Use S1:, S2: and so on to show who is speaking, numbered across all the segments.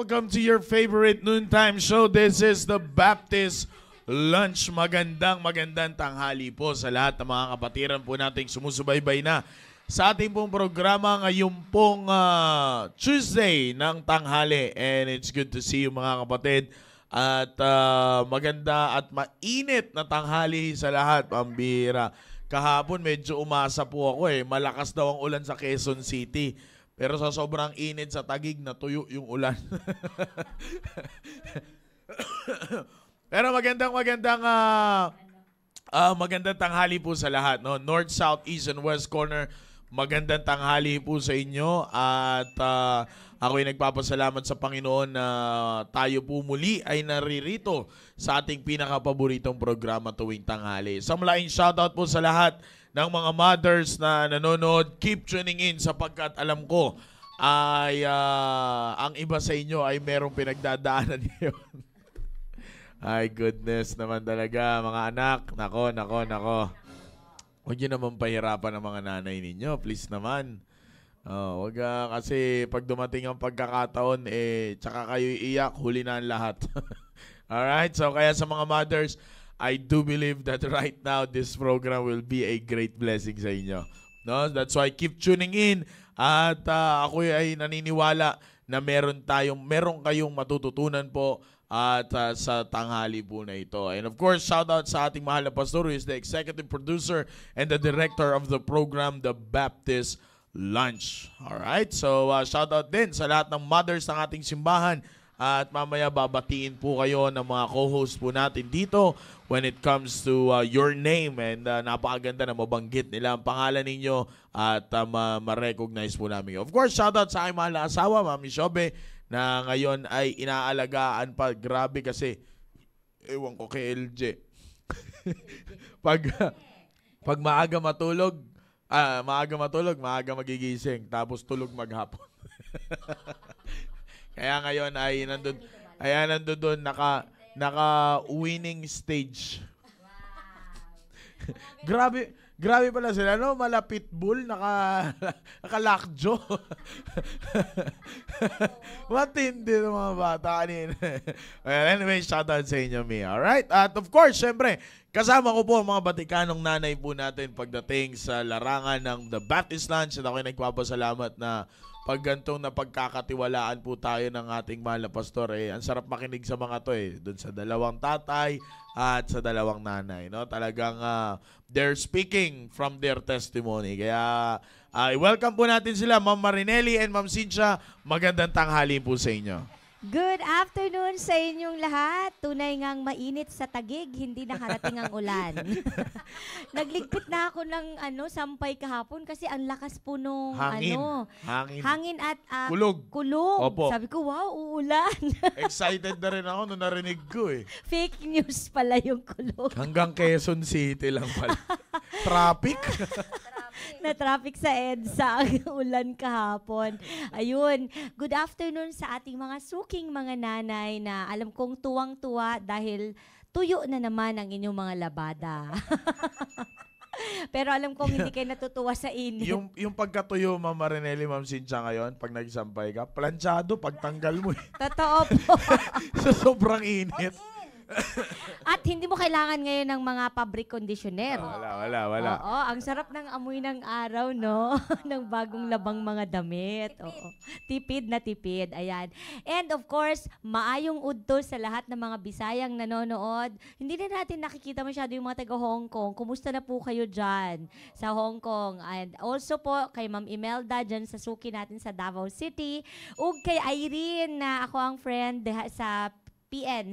S1: welcome to your favorite noontime show. This is the Baptist Lunch. Magandang tanghali po sa lahat ng mga kapatiran po nating sumusubaybay na sa ating pong programa ngayong pong Tuesday ng tanghali. And it's good to see you mga kapatid. At maganda at mainit na tanghali sa lahat, pambira. Kahapon medyo umasa po ako malakas daw ang ulan sa Quezon City. Pero sa sobrang init sa Taguig, natuyo yung ulan. Pero magandang tanghali po sa lahat. No? North, South, East, and West Corner, magandang tanghali po sa inyo. At ako'y nagpapasalamat sa Panginoon na tayo po muli ay naririto sa ating pinakapaboritong programa tuwing tanghali. Sa malaking shoutout po sa lahat ng mga mothers na nanonood. Keep tuning in sapagkat alam ko ay ang iba sa inyo ay merong pinagdadaanan ngayon. Ay goodness naman talaga mga anak. Nako. Huwag nyo naman pahirapan ang mga nanay ninyo. Please naman. Wag kasi pag dumating ang pagkakataon tsaka kayo iiyak, huli na ang lahat. Alright, so kaya sa mga mothers, I do believe that right now this program will be a great blessing sa inyo. No, that's why keep tuning in at ako ay naniniwala na meron kayong matututunan po at sa tanghali po na ito. And of course, shout out sa ating mahal na pastor who is the executive producer and the director of the program, the Baptist Lunch. Alright, so shout out din sa lahat ng mothers ng ating simbahan. At mamaya babatiin po kayo ng mga co-host po natin dito when it comes to your name. And napakaganda na mabanggit nila ang pangalan ninyo at ma-recognize po namin. Of course, shoutout sa aking mahal na asawa, Mami Shobe, na ngayon ay inaalagaan pa. Grabe kasi, ewan ko kay LJ. pag maaga matulog, maaga magigising, tapos tulog maghapon. Kaya ngayon ay nandun doon naka-winning stage. Grabe pala sila, no? Malapit bull, naka-lockjaw. Matindi ng mga bata kanina. Well, anyway, shoutout sa inyo, Mi. Alright? At of course, syempre, kasama ko po ang mga Batikanong nanay po natin pagdating sa larangan ng The Baptist Lunch. At ako'y nagpapasalamat na pag gantong napagkakatiwalaan po tayo ng ating mahal na pastor, ang sarap makinig sa mga to doon sa dalawang tatay at sa dalawang nanay. No? Talagang they're speaking from their testimony. Kaya welcome po natin sila, Ma'am Marinelli and Ma'am Cynthia. Magandang tanghali po sa inyo.
S2: Good afternoon sa inyong lahat. Tunay ngang mainit sa Taguig, hindi nakarating ang ulan. Nagligpit na ako ng sampay kahapon kasi ang lakas po nung hangin at
S1: kulog. Opo.
S2: Sabi ko, wow, uulan.
S1: Excited na rin ako nung narinig ko
S2: Fake news pala yung kulog.
S1: Hanggang Quezon City lang pala. Traffic.
S2: Na-traffic sa EDSA ang ulan kahapon. Ayun, good afternoon sa ating mga suking mga nanay na alam kong tuwang-tuwa dahil tuyo na naman ang inyong mga labada. Pero alam kong hindi kayo natutuwa sa init.
S1: Yung pagkatuyo, Ma'am Marinelli, Ma'am Cynthia ngayon, pag nagsampay ka, planchado, pagtanggal mo
S2: Totoo po.
S1: Sa sobrang init.
S2: At hindi mo kailangan ngayon ng mga fabric conditioner.
S1: Wala.
S2: Oo, ang sarap ng amoy ng araw, no? ng bagong labang mga damit. Oo. Tipid na tipid. Ayan. And of course, maayong udto sa lahat ng mga Bisayang nanonood. Hindi na natin nakikita masyado yung mga taga Hong Kong. Kumusta na po kayo dyan sa Hong Kong? And also po kay Ma'am Imelda dyan sa suki natin sa Davao City. Ug kay Irene na ako ang friend sa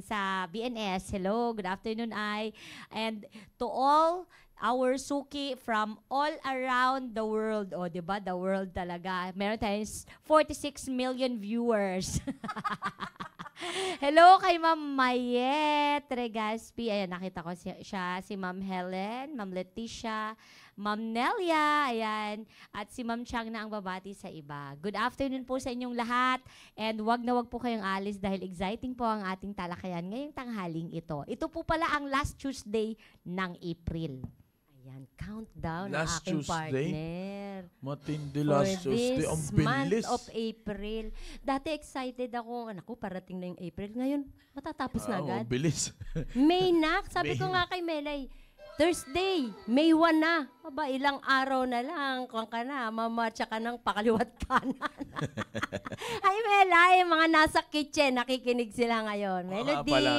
S2: sa BNS. Hello, good afternoon, and to all our suki from all around the world. O, diba? The world talaga. Meron tayong 46 million viewers. Hello kay Ma'am Mayet Regaspi. Ayan, nakita ko siya. Si Ma'am Helen, Ma'am Leticia, Ma'am Nelia, ayan, at si Ma'am Chang na ang babati sa iba. Good afternoon po sa inyong lahat and wag na wag po kayong alis dahil exciting po ang ating talakayan ngayong tanghaling ito. Ito po pala ang last Tuesday ng April. Ayan, countdown ang
S1: Last
S2: aking
S1: Tuesday?
S2: partner.
S1: Matindi
S2: For
S1: last Tuesday. Ang
S2: this
S1: bilis.
S2: month of April. Dati excited ako, anak ko, parating na yung April. Ngayon, matatapos na agad.
S1: Ang bilis.
S2: May na, sabi ko
S1: May.
S2: nga kay Melay, Thursday, May 1 na. Aba, ilang araw na lang, kung ka na, mamarcha ka ng pakaliwat kanan. Ay, Melay, mga nasa kitchen, nakikinig sila ngayon. Melody.
S1: Pala,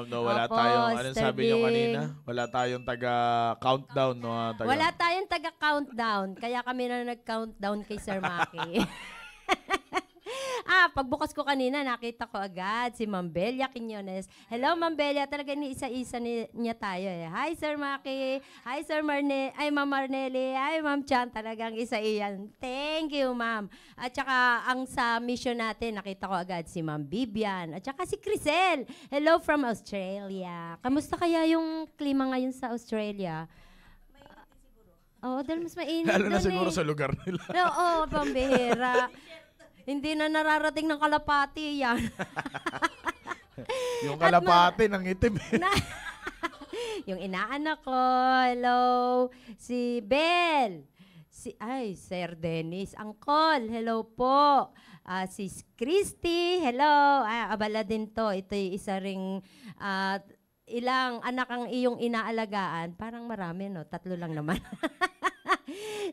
S1: no, wala
S2: Opo,
S1: tayong, anong
S2: Sir
S1: sabi nyo
S2: Bing.
S1: kanina? Wala tayong taga-countdown, no?
S2: Wala tayong taga-countdown, kaya kami na nag-countdown kay Sir Maki. Pagbukas ko kanina, nakita ko agad si Ma'am Belia Quiñones. Hello, Ma'am Belia. Talaga ni isa-isa niya tayo eh. Hi, Sir Maki. Hi, Sir Marne. Ay, Ma'am Marnelli. Hi, Ma'am Chan. Talagang isa iyan. Thank you, Ma'am. At saka, ang sa mission natin, nakita ko agad si Ma'am Bibian. At saka si Crisel. Hello from Australia. Kamusta kaya yung klima ngayon sa Australia? Oo, dahil mas mainit
S1: Lalo na
S2: doon
S1: siguro
S2: eh.
S1: sa lugar nila.
S2: Oo, pambihira. Hindi na nararating ng kalapati yan.
S1: Yung kalapati ng itim.
S2: Yung inaanak ko, hello, si Bel. Sir Dennis, Angkol, hello po. Si Christy, hello. Abala din to. Ito'y isa ring ilang anak ang iyong inaalagaan. Parang marami, no? 3 lang naman.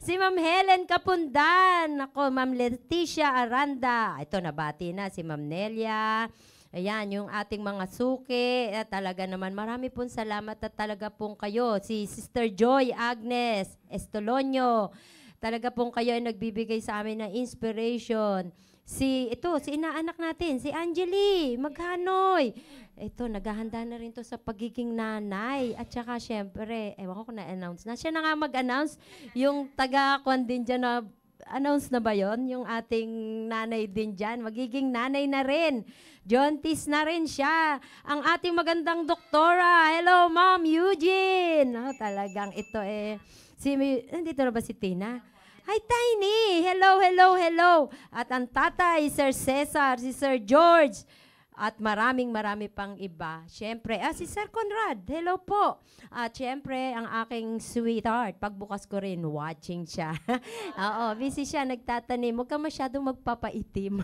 S2: Si Ma'am Helen Kapundan. Ako, Ma'am Leticia Aranda. Ito, nabati na si Ma'am Nelia. Ayan, yung ating mga suki. Talaga naman, marami pong salamat at talaga pong kayo. Si Sister Joy Agnes Estolonio. Talaga pong kayo ay nagbibigay sa amin ng inspiration. Si inaanak natin, si Angeli Maghanoy. Ito, naghahanda na rin to sa pagiging nanay. At saka, syempre, ewan ko kung na-announce na. Siya na nga mag-announce. Yung taga-kwan din dyan na, announce na ba yon? Yung ating nanay din dyan. Magiging nanay na rin. Jontis na rin siya. Ang ating magandang doktora. Hello, Ma'am Eugene. Talagang ito nandito na ba si Tina? Hi, Tiny! Hello, hello, hello! At ang tatay, Sir Cesar, si Sir George, at maraming pang iba. Siyempre, si Sir Conrad, hello po. At siyempre, ang aking sweetheart, pagbukas ko rin, watching siya. Oo, busy siya, nagtatanim. Huwag ka masyadong magpapaitim.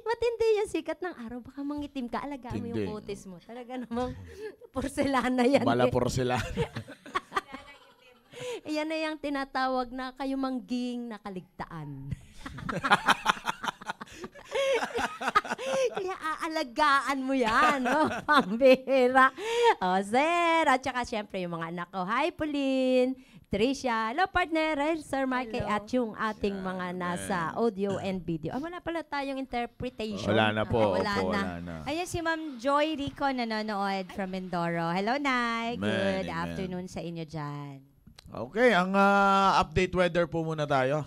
S2: Matindi yung sikat ng araw. Baka mangitim ka, alagaan mo yung kutis mo. Talaga namang porselana yan.
S1: Mala porselana.
S2: Yan na yung tinatawag na kayo mangging nakaligtaan. Kaya aalagaan mo yan, no? Pambira. Sir. At saka syempre yung mga anak ko. Hi, Pauline. Tricia. Hello, partner. Sir Mikey.
S3: Hello.
S2: At yung ating mga nasa audio and video. Wala pala tayong interpretation.
S1: Wala na po.
S2: Wala
S1: Opo,
S2: na.
S1: wala na.
S3: Ayan si Ma'am Joy Rico nanonood from Mindoro. Hello, Nay. Good
S1: Amen.
S3: afternoon sa inyo dyan.
S1: Okay, ang update weather po muna tayo.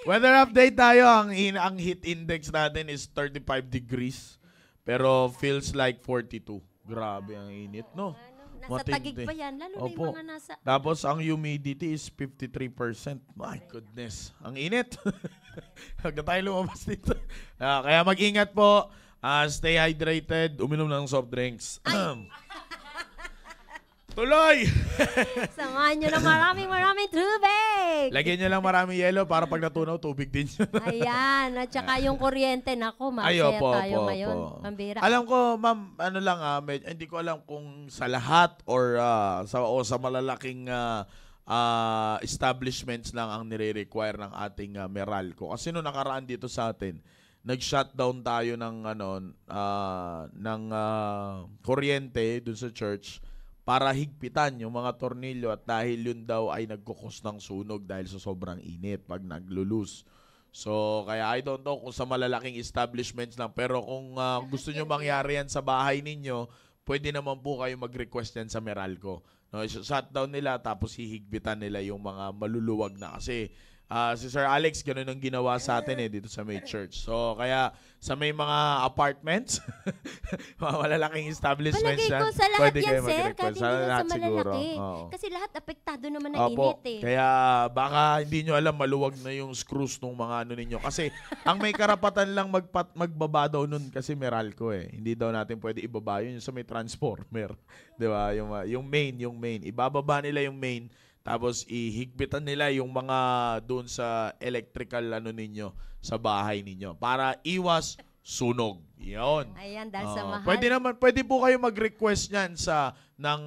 S1: Weather update tayo. Ang heat index natin is 35 degrees. Pero feels like 42. Grabe ang init, no?
S2: Nasa tagig pa yan. Lalo na
S1: Opo.
S2: yung mga nasa...
S1: Tapos ang humidity is 53%. My goodness. Ang init. Huwag na tayo lumabas dito. Kaya mag-ingat po. Stay hydrated. Uminom ng soft drinks. Tuloy!
S2: Samahan nyo na maraming tubig.
S1: Lagyan nyo lang marami yelo para pag natunaw, tubig din yun.
S2: Ayan. At saka yung kuryente, nako,
S1: Ay,
S2: masaya
S1: opo,
S2: tayo
S1: opo,
S2: ngayon.
S1: opo.
S2: Pambira.
S1: Alam ko, ma'am, ano lang, hindi ko alam kung sa lahat or sa malalaking establishments lang ang nire-require ng ating Meralco. Kasi nung nakaraan dito sa atin, nag-shutdown tayo ng kuryente dun sa church para higpitan yung mga tornilyo at dahil yun daw ay nagkukos ng sunog dahil sa sobrang init pag naglulus. So, kaya I don't know kung sa malalaking establishments lang. Pero kung gusto nyo mangyari yan sa bahay ninyo, pwede naman po kayo mag-request yan sa Meralco. No, shutdown nila tapos hihigpitan nila yung mga maluluwag na kasi Si Sir Alex, ganun ang ginawa sa atin dito sa may church. So, kaya sa may mga apartments, mga malalaking establishments
S3: Palagay
S1: yan,
S3: ko sa lahat
S1: pwede
S3: yan,
S1: kayo
S3: sir.
S1: mag-request.
S3: Kahit hindi lang sa
S1: siguro.
S3: malalaki.
S1: Oo.
S3: Kasi lahat apektado naman ng
S1: Opo.
S3: init eh.
S1: Kaya baka hindi nyo alam, maluwag na yung screws ng mga ano ninyo. Kasi ang may karapatan lang magbaba daw nun kasi Meralco Hindi daw natin pwede ibaba yun sa may transformer. Di ba? Yung main. Ibababa nila yung main. Tapos ihigpitan nila yung mga doon sa electrical ano ninyo sa bahay ninyo para iwas sunog. 'Yon.
S3: Ayan, dahil sa mahal.
S1: Pwede po kayo mag-request niyan ng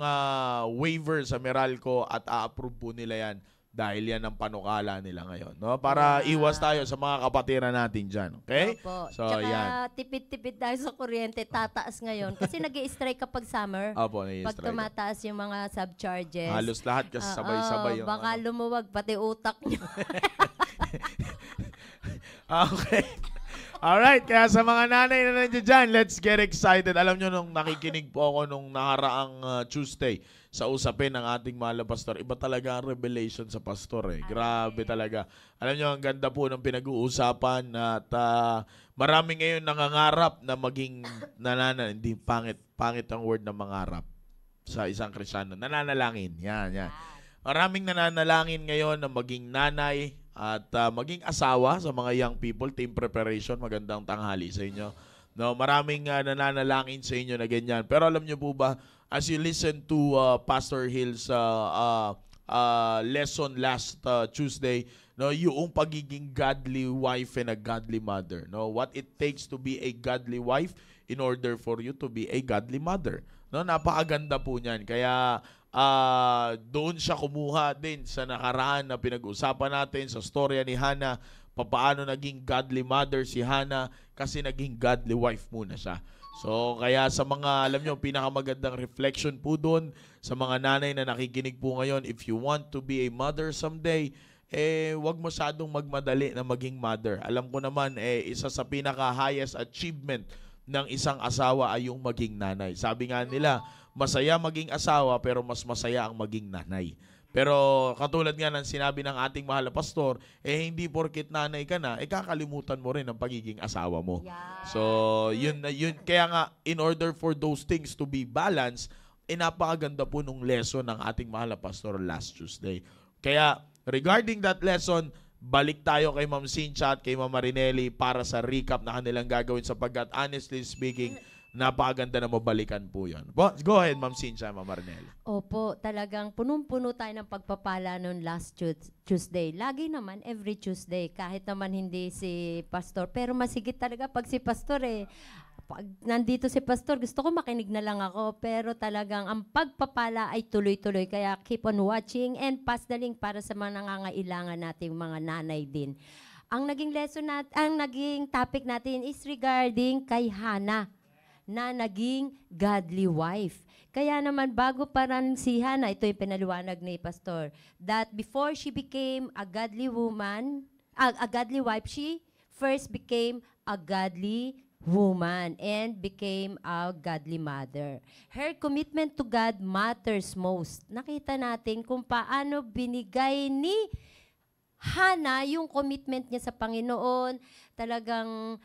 S1: waiver sa Meralco at a-approve po nila 'yan dahil yan ang panukala nila ngayon, no? Para iwas tayo sa mga kapatiran natin diyan, okay?
S3: Opo.
S1: So,
S3: Tsaka
S1: yan.
S3: tipid-tipid tayo sa kuryente, tataas ngayon. Kasi nag-i-strike kapag summer.
S1: Opo,
S3: Pag tumataas yung mga subcharges.
S1: halos lahat kasi sabay-sabay yung
S3: baka lumuwag pati utak nyo.
S1: Okay. Alright, kaya sa mga nanay na nandiyan dyan, let's get excited. Alam nyo, nung nakikinig po ako nung nakaraang Tuesday sa usapin ng ating mahal na pastor, iba talaga ang revelation sa pastor Grabe talaga. Alam nyo, ang ganda po ng pinag-uusapan at marami ngayon nangangarap na maging hindi pangit ang word na mangarap sa isang Kristiyano. Nananalangin. Yan. Maraming nananalangin ngayon na maging nanay at maging asawa sa mga young people. Team preparation, magandang tanghali sa inyo. No, maraming nananalangin sa inyo na ganyan. Pero alam niyo po ba, as you listen to Pastor Hill's lesson last Tuesday, no, yung pagiging godly wife and a godly mother, no, what it takes to be a godly wife in order for you to be a godly mother. No, napakaganda po niyan. Kaya doon siya kumuha din sa nakaraan na pinag-usapan natin sa storya ni Hannah, paano naging godly mother si Hannah kasi naging godly wife muna siya. So, kaya sa mga, alam nyo, pinakamagandang reflection po doon sa mga nanay na nakikinig po ngayon, if you want to be a mother someday, wag masyadong magmadali na maging mother. Alam ko naman, isa sa pinaka-highest achievement ng isang asawa ay yung maging nanay. Sabi nga nila, masaya maging asawa pero mas masaya ang maging nanay. Pero katulad nga ng sinabi ng ating mahal na pastor, hindi porkit nanay ka na, kakalimutan mo rin ang pagiging asawa mo.
S3: Yeah.
S1: So, yun. Kaya nga, in order for those things to be balanced, napakaganda po nung lesson ng ating mahal na pastor last Tuesday. Kaya, regarding that lesson, balik tayo kay Ma'am Cynthia at kay Ma'am Marinelli para sa recap na kanilang gagawin sapagkat honestly speaking, napakaganda na mabalikan po yun. Go ahead, Ma'am Cynthia, Ma'am Marinelli.
S3: Opo, talagang punong-puno tayo ng pagpapala noon last Tuesday. Lagi naman, every Tuesday, kahit naman hindi si Pastor. Pero masigit talaga pag si Pastor pag nandito si Pastor, gusto ko makinig na lang ako. Pero talagang ang pagpapala ay tuloy-tuloy. Kaya keep on watching and pass the link para sa mga nangangailangan nating mga nanay din. Ang naging ang naging topic natin is regarding kay Hannah na naging godly wife. Kaya naman bago parang si Hannah, ito yung pinaliwanag ni Pastor, that before she became a godly woman, a godly wife, she first became a godly woman and became a godly mother. Her commitment to God matters most. Nakita natin kung paano binigay ni Hannah yung commitment niya sa Panginoon. Talagang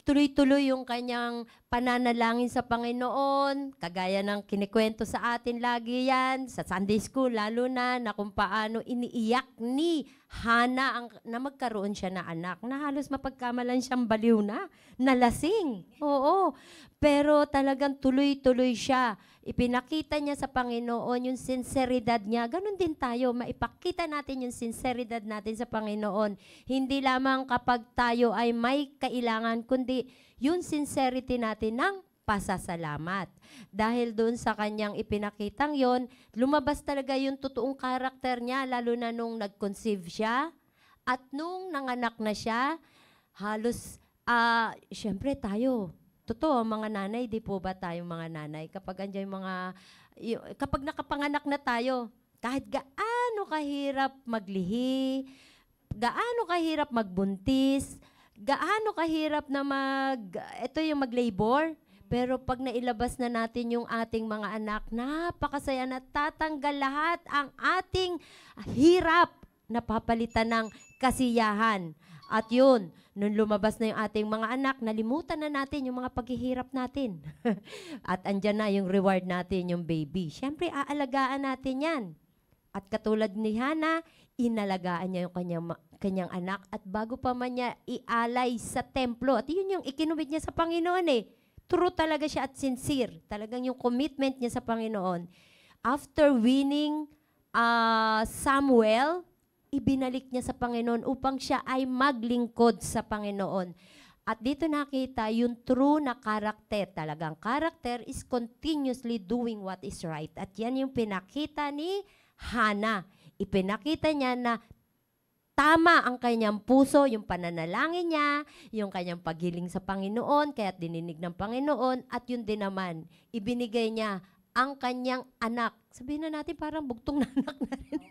S3: tuloy-tuloy yung kanyang pananalangin sa Panginoon, kagaya ng kinikwento sa atin lagi yan, sa Sunday School lalo na kung paano iniiyak ni Hannah na magkaroon siya na anak, na halos mapagkamalan siyang baliw na, nalasing. Oo, pero talagang tuloy-tuloy siya. Ipinakita niya sa Panginoon yung sinseridad niya. Ganon din tayo, maipakita natin yung sinseridad natin sa Panginoon. Hindi lamang kapag tayo ay may kailangan, kundi yung sincerity natin ng pasasalamat. Dahil doon sa kanyang ipinakitang yon, lumabas talaga yung totoong karakter niya, lalo na nung nag-conceive siya at nung nanganak na siya. Halos, syempre tayo, totoo, mga nanay, di po ba tayong mga nanay? Kapag andyan kapag nakapanganak na tayo, kahit gaano kahirap maglihi, gaano kahirap magbuntis, gaano kahirap na mag-labor, pero pag nailabas na natin yung ating mga anak, napakasaya na tatanggal lahat ang ating hirap napapalitan ng kasiyahan. At yun, nung lumabas na yung ating mga anak, nalimutan na natin yung mga paghihirap natin. At andyan na yung reward natin, yung baby. Siyempre, aalagaan natin yan. At katulad ni Hana, inalagaan niya yung kanyang anak at bago pa man niya ialay sa templo. At yun yung ikinumit niya sa Panginoon eh. True talaga siya at sincere. Talagang yung commitment niya sa Panginoon. After winning Samuel, ibinalik niya sa Panginoon upang siya ay maglingkod sa Panginoon. At dito nakita yung true na karakter. Talagang karakter is continuously doing what is right. At yan yung pinakita ni Hana. Ipinakita niya na tama ang kanyang puso, yung pananalangin niya, yung kanyang paghiling sa Panginoon, kaya't dininig ng Panginoon, at yun din naman, ibinigay niya ang kanyang anak. Sabihin na natin parang bugtong na anak na rin.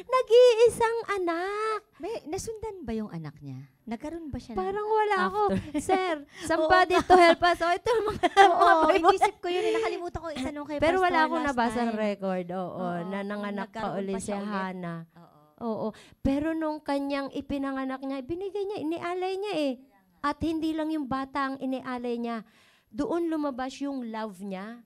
S3: Nag-iisang anak.
S2: May nasundan ba yung anak niya? Nagkaroon ba siya
S3: Parang wala ako.
S2: after?
S3: Sir, somebody to help us. O, ito yung mga
S2: Oo, inisip ko yun. Nakalimutan ko itanong kay
S3: Pero
S2: Pastor
S3: wala akong
S2: last
S3: nabasang
S2: time.
S3: record. Oo,
S2: Oo,
S3: na nanganak pa
S2: nagkaroon
S3: ulit
S2: pa
S3: si
S2: siya ulit.
S3: Hana.
S2: Oo.
S3: Oo. Pero nung kanyang ipinanganak niya, binigay niya, inialay niya eh. At hindi lang yung bata ang inialay niya. Doon lumabas yung love niya.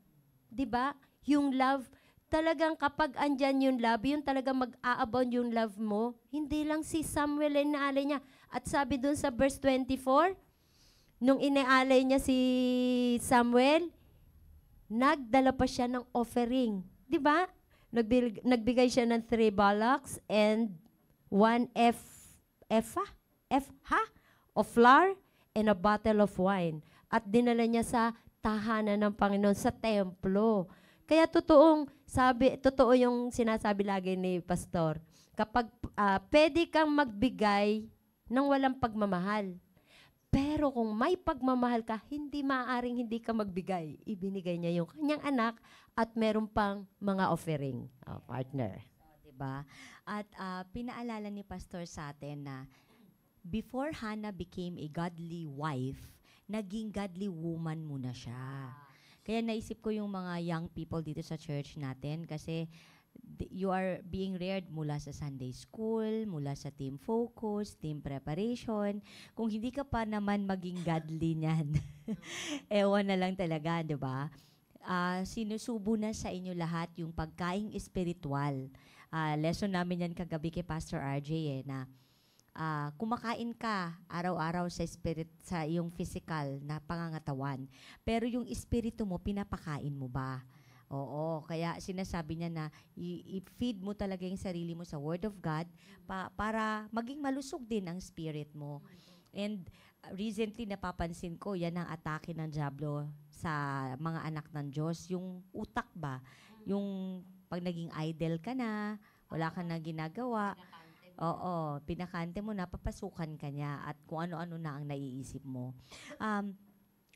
S3: 'Di ba? Yung love, talagang kapag andyan yung love, yun talagang mag-aabound yung love mo. Hindi lang si Samuel ang inaalay niya. At sabi doon sa verse 24, nung inialay niya si Samuel, nagdala pa siya ng offering. 'Di ba? Nagbigay siya ng 3 bullocks and 1 ephah of flour and a bottle of wine. At dinala niya sa tahanan ng Panginoon, sa templo. Kaya totoo yung sinasabi lagi ni Pastor. Kapag pwede kang magbigay ng walang pagmamahal. Pero kung may pagmamahal ka, hindi maaaring hindi ka magbigay. Ibinigay niya yung kanyang anak at meron pang mga offering. Partner.
S2: Diba? At pinaalala ni Pastor sa atin na before Hannah became a godly wife, naging godly woman muna siya. Kaya naisip ko yung mga young people dito sa church natin kasi you are being reared mula sa Sunday school, mula sa team focus, team preparation. Kung hindi ka pa naman maging godly niyan, ewan na lang talaga, di ba? Sinusubo na sa inyo lahat yung pagkaing espiritual. Lesson namin yan kagabi kay Pastor RJ na kumakain ka araw-araw sa spirit, sa iyong physical na pangangatawan. Pero yung espiritu mo, pinapakain mo ba? Oo, kaya sinasabi niya na i-feed mo talaga yung sarili mo sa Word of God para maging malusog din ang spirit mo. And recently napapansin ko, yan ang atake ng diablo sa mga anak ng Diyos. Yung utak ba? Yung pag naging idol ka na, wala ka na ginagawa, oo, pinakante mo na, papasukan ka niya at kung ano-ano na ang naiisip mo.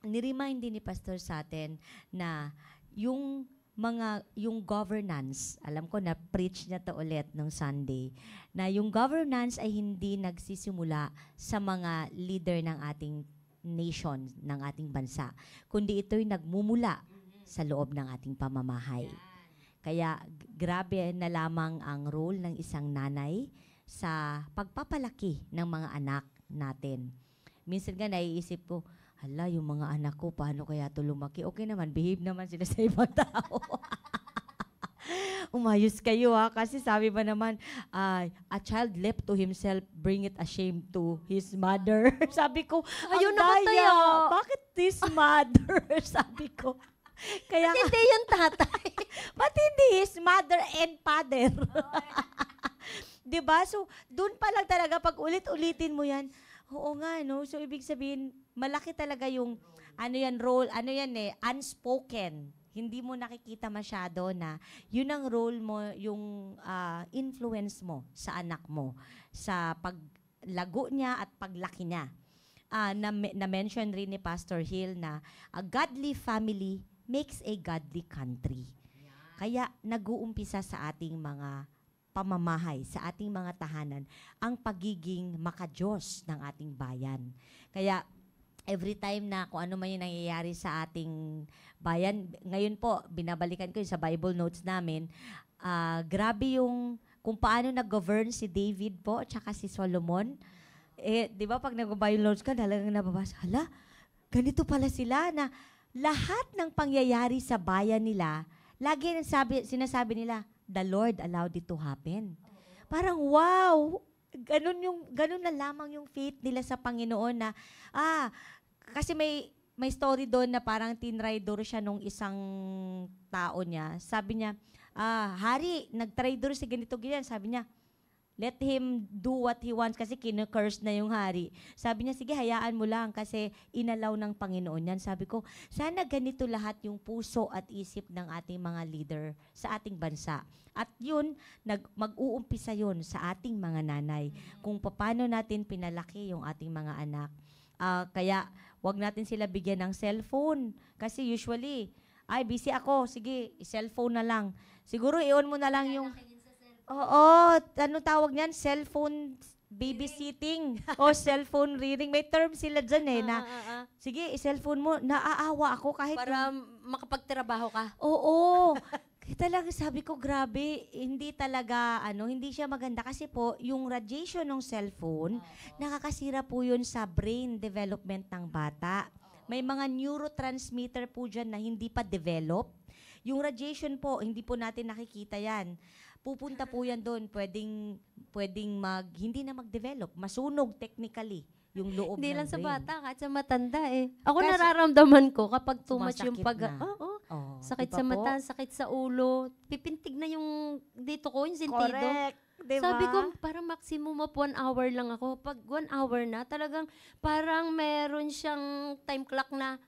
S2: Niremind din ni Pastor sa atin na yung governance, alam ko na preach niya to ulit nung Sunday, na yung governance ay hindi nagsisimula sa mga leader ng ating nation, ng ating bansa, kundi ito'y nagmumula sa loob ng ating pamamahay. Kaya grabe na lamang ang role ng isang nanay sa pagpapalaki ng mga anak natin. Minsan nga naiisip ko, hala, yung mga anak ko, paano kaya ito lumaki? Okay naman, behave naman sila sa ibang tao. Umayos kayo kasi sabi ba naman, a child left to himself, bring it a shame to his mother. Sabi ko, ayun
S3: Ang daya.
S2: daya, bakit his mother? Sabi ko. Kaya
S3: Hindi yung tatay.
S2: ba't hindi his mother and father? Diba? So, doon pa lang talaga, pag ulit-ulitin mo yan, oo nga, no? So, ibig sabihin, malaki talaga yung, role, unspoken. Hindi mo nakikita masyado na yun ang role mo, yung influence mo sa anak mo, sa paglago niya at paglaki niya. Na-mention rin ni Pastor Hill na a godly family makes a godly country. Kaya, nag-uumpisa sa ating mga pamamahay, sa ating mga tahanan, ang pagiging makadiyos ng ating bayan. Kaya, every time na kung ano man yung nangyayari sa ating bayan, ngayon po, binabalikan ko yung sa Bible notes namin, grabe yung kung paano nag-govern si David po at saka si Solomon. Eh, di ba pag nag-Bible notes ka, talagang nababasa, hala, ganito pala sila na lahat ng pangyayari sa bayan nila, lagi sinasabi nila, the Lord allowed it to happen. Parang wow, ganun na lamang yung faith nila sa Panginoon na, kasi may story doon na parang tinraidor siya nung isang tao niya. Sabi niya, Hari, nagtraidor si ganito ganyan. Sabi niya, let him do what he wants kasi kinukurse na yung hari. Sabi niya, sige, hayaan mo lang kasi inalaw ng Panginoon yan. Sabi ko, sana ganito lahat yung puso at isip ng ating mga leader sa ating bansa. At yun, mag-uumpisa yun sa ating mga nanay kung paano natin pinalaki yung ating mga anak. Kaya, wag natin sila bigyan ng cellphone. Kasi usually, busy ako, sige, cellphone na lang. Siguro, i-on mo na lang yung... Oo, anong tawag niyan? Cellphone babysitting o cellphone reading. May term sila dyan na, sige, cellphone mo, naaawa ako kahit...
S3: Para makapagtrabaho ka.
S2: Oo. Kaya talaga sabi ko, grabe, hindi talaga, hindi siya maganda. Kasi po, yung radiation ng cellphone, nakakasira po yun sa brain development ng bata. May mga neurotransmitter po dyan na hindi pa develop. Yung radiation po, hindi po natin nakikita yan. Pupunta po yan doon, pwedeng hindi na mag-develop, masunog technically yung loob
S3: Hindi
S2: ng
S3: lang sa
S2: brain.
S3: bata, kahit sa matanda eh. Ako
S2: Kasi-
S3: nararamdaman ko kapag too much yung
S2: Sumasakit na. Oh,
S3: sakit
S2: di ba
S3: sa
S2: po?
S3: mata, sakit sa ulo, pipintig na yung dito ko, yung sentido.
S2: Correct. Diba?
S3: Sabi ko, parang maximum of 1 hour lang ako. Pag 1 hour na, talagang parang meron siyang time clock na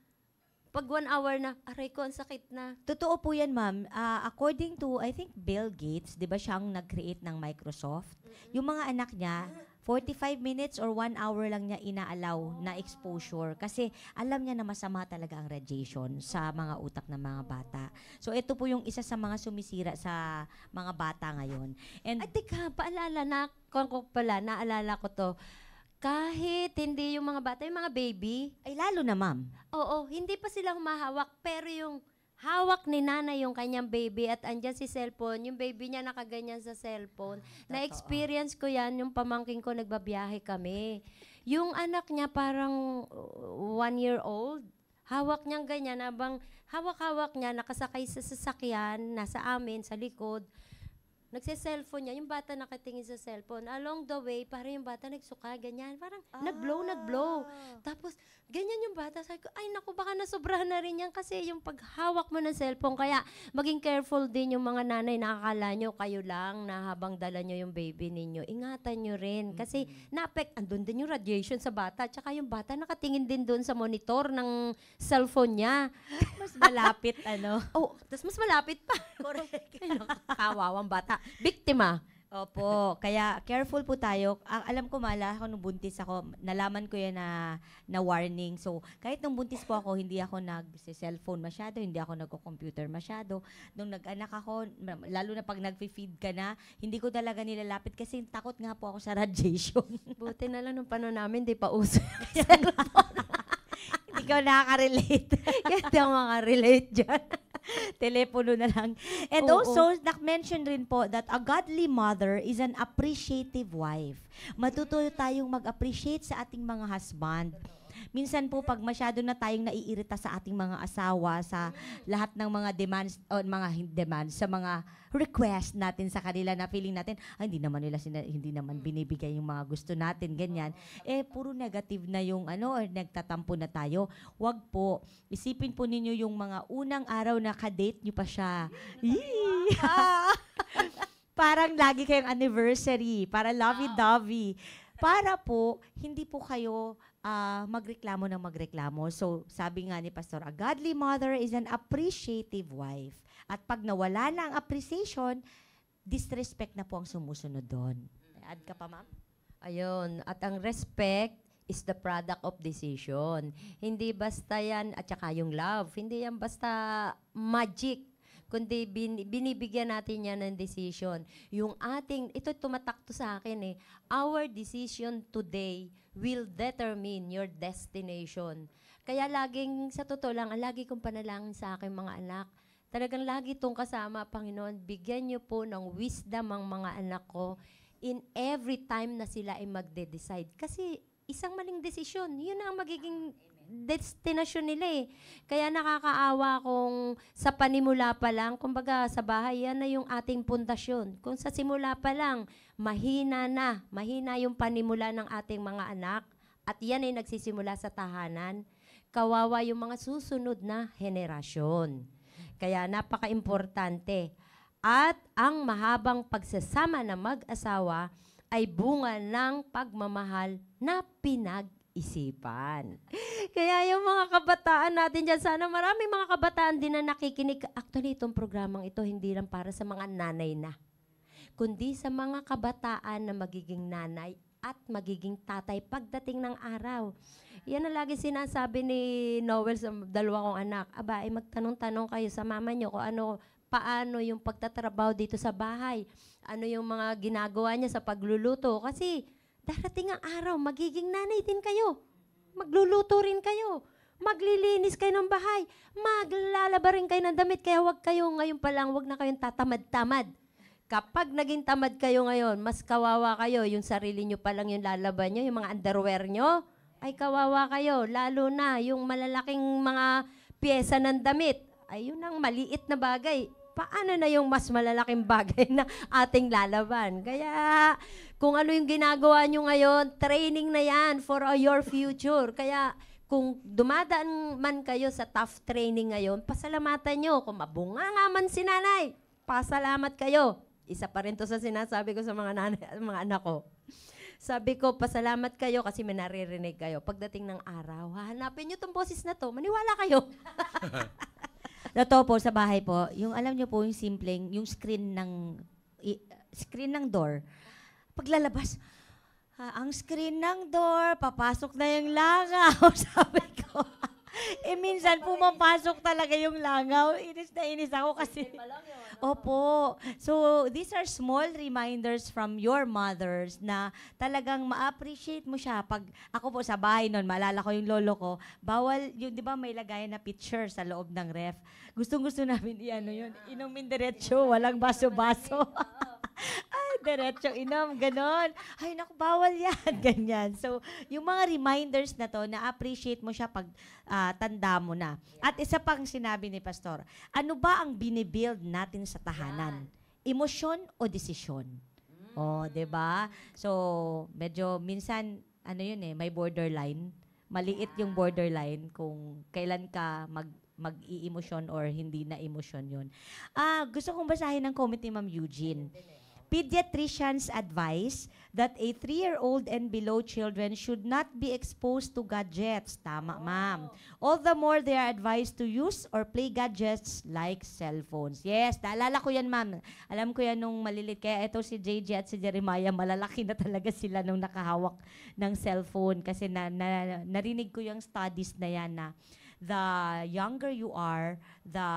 S3: pag 1 hour na, aray ko, ang sakit na.
S2: Totoo po yan, ma'am. According to, I think, Bill Gates, di ba siyang nag-create ng Microsoft? Yung mga anak niya, 45 minutes or 1 hour lang niya inaalaw na exposure kasi alam niya na masama talaga ang radiation sa mga utak ng mga bata. So, ito po yung isa sa mga sumisira sa mga bata ngayon. And
S3: Ay, teka, naalala ko to. Kahit hindi yung mga bata, yung mga baby,
S2: ay lalo na, ma'am.
S3: oo, hindi pa sila humahawak, pero yung hawak ni nanay yung kanyang baby at andyan si cellphone, yung baby niya nakaganyan sa cellphone. Na-experience ko yan, yung pamangking ko, nagbabiyahe kami. Yung anak niya parang 1-year-old, hawak niyang ganyan, habang hawak-hawak niya, nakasakay sa sasakyan, nasa amin, sa likod, nagse-cellphone niya, yung bata nakatingin sa cellphone. Along the way, parang yung bata nagsuka, ganyan. Parang nag-blow. Tapos, ganyan yung bata. Sabi ko, ay naku, baka nasobrahan na rin yan kasi yung paghawak mo ng cellphone. Kaya, maging careful din yung mga nanay na akala nyo, kayo lang na habang dala nyo yung baby ninyo. Ingatan nyo rin. Kasi, andun din yung radiation sa bata. Tsaka yung bata nakatingin din doon sa monitor ng cellphone niya.
S2: Mas malapit,
S3: Tapos mas malapit pa. Correct. Kawawang bata. Biktima.
S2: Opo, kaya careful po tayo. Alam ko, mala ako nung buntis ako, nalaman ko yan na warning. So, kahit nung buntis po ako, hindi ako nag-cellphone masyado, hindi ako nagko-computer masyado. Nung nag-anak ako, lalo na pag nag-feed ka na, hindi ko talaga nilalapit kasi takot nga po ako sa radiation.
S3: Buti na lang nung panahon namin, di pa uso.
S2: Hindi ko nakaka-relate.
S3: Kaya di ako makarelate dyan.
S2: Telepono na lang. And
S3: Oo.
S2: also, nak-mention rin po that a godly mother is an appreciative wife. Matututo tayong mag-appreciate sa ating mga husband. Minsan po, pag masyado na tayong naiirita sa ating mga asawa, sa lahat ng mga demands, o sa mga request natin sa kanila na feeling natin, hindi naman binibigay yung mga gusto natin, ganyan. Puro negative na yung or nagtatampo na tayo. Wag po. Isipin po ninyo yung mga unang araw na ka-date nyo pa siya. Parang lagi kayong anniversary, para lovey-dovey. Para po, hindi po kayo magreklamo ng magreklamo. So, sabi nga ni Pastor, a godly mother is an appreciative wife. At pag nawala na ang appreciation, disrespect na po ang sumusunod doon. Add ka pa, ma'am?
S3: Ayun. At ang respect is the product of decision. Hindi basta yan, at saka yung love, hindi yan basta magic, kundi binibigyan natin yan ng decision. Yung ito tumatakto sa akin our decision today will determine your destination. Kaya laging, sa totoo lang, lagi kong panalangin sa aking mga anak, talagang lagi itong kasama, Panginoon. Bigyan niyo po ng wisdom ang mga anak ko in every time na sila ay magde-decide. Kasi isang maling desisyon, yun ang magiging destinasyon nila eh. Kaya nakakaawa kung sa panimula pa lang, kumbaga sa bahay, yan na yung ating pundasyon. Kung sa simula pa lang, mahina yung panimula ng ating mga anak, at yan ay nagsisimula sa tahanan, kawawa yung mga susunod na henerasyon. Kaya napaka-importante. At ang mahabang pagsasama ng mag-asawa ay bunga ng pagmamahal na pinag-isipan. Kaya yung mga kabataan natin dyan, sana maraming mga kabataan din na nakikinig. Actually, itong programang ito hindi lang para sa mga nanay na, kundi sa mga kabataan na magiging nanay at magiging tatay pagdating ng araw. Yan ang lagi sinasabi ni Noel sa dalawa kong anak. Aba, magtanong-tanong kayo sa mama nyo kung paano yung pagtatrabaho dito sa bahay. Ano yung mga ginagawa niya sa pagluluto. Kasi darating ang araw, magiging nanay din kayo. Magluluto rin kayo. Maglilinis kayo ng bahay. Maglalaba rin kayo ng damit. Kaya wag kayo ngayon pa lang, wag na kayong tatamad-tamad. Kapag naging tamad kayo ngayon, mas kawawa kayo. Yung sarili nyo pa lang yung lalaban nyo, yung mga underwear nyo, ay kawawa kayo. Lalo na yung malalaking mga pyesa ng damit. Ay yun ang maliit na bagay. Paano na yung mas malalaking bagay na ating lalaban? Kaya kung ano yung ginagawa nyo ngayon, training na yan for your future. Kaya kung dumadaan man kayo sa tough training ngayon, pasalamatan nyo. Kung mabunga nga man si nanay, pasalamat kayo. Isa pa rin to sa sinasabi ko sa mga anak ko. Sabi ko, pasalamat kayo kasi may naririnig kayo. Pagdating ng araw, hahanapin nyo itong boses na to, maniwala kayo.
S2: Totoo po, sa bahay po, yung alam nyo po, yung simpleng, yung screen ng door. Paglalabas, ang screen ng door, papasok na yung langaw. Sabi ko, minsan pumapasok talaga yung langaw. Inis na inis ako kasi. Opo. So, these are small reminders from your mothers na talagang ma-appreciate mo siya. Pag ako po sa bahay noon, maalala ko yung lolo ko, bawal, yung, di ba may lagayan na picture sa loob ng ref. Gustong-gusto namin yun. Inumin diretso, walang baso-baso. Ay, diretso inom, ganon. Ay, naku, bawal yan, ganyan. So, yung mga reminders na to, na-appreciate mo siya pag tanda mo na. At isa pang sinabi ni Pastor, ano ba ang binibuild natin sa tahanan? Emosyon o desisyon? Oh, 'di ba? So, medyo minsan may borderline. Maliit yung borderline kung kailan ka mag-i-emosyon or hindi na emosyon 'yun. Gusto kong basahin ng comment ni Ma'am Eugene. Pediatricians advise that a 3-year-old and below children should not be exposed to gadgets. Tama, ma'am. All the more they are advised to use or play gadgets like cellphones. Yes, naalala ko yan, ma'am. Alam ko yan nung malilit. Kaya ito si JJ at si Jeremiah, malalaki na talaga sila nung nakahawak ng cellphone. Kasi narinig ko yung studies na yan na the younger you are, the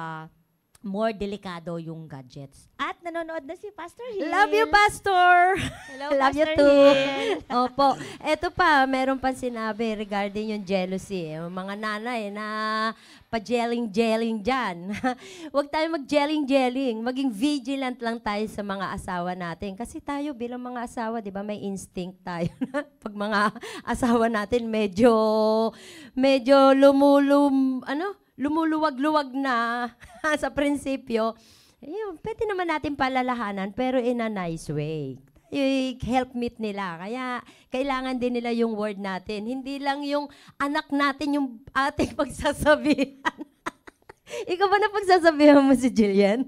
S2: more delikado yung gadgets. At nanonood na si Pastor Hill.
S3: Love you, Pastor!
S2: Hello,
S3: Love you
S2: Pastor
S3: too.
S2: Hill.
S3: Opo. Ito pa, meron pa sinabi regarding yung jealousy. Yung mga nanay na pa-jelling-jelling dyan. Huwag tayo mag-jelling-jelling. Maging vigilant lang tayo sa mga asawa natin. Kasi tayo bilang mga asawa, di ba, may instinct tayo. Pag mga asawa natin, medyo lumuluwag-luwag na sa prinsipyo, pwede naman natin palalahanan, pero in a nice way. Yung helpmeet nila. Kaya, kailangan din nila yung word natin. Hindi lang yung anak natin yung ating pagsasabihan. Ikaw ba na pagsasabihan mo si Jillian?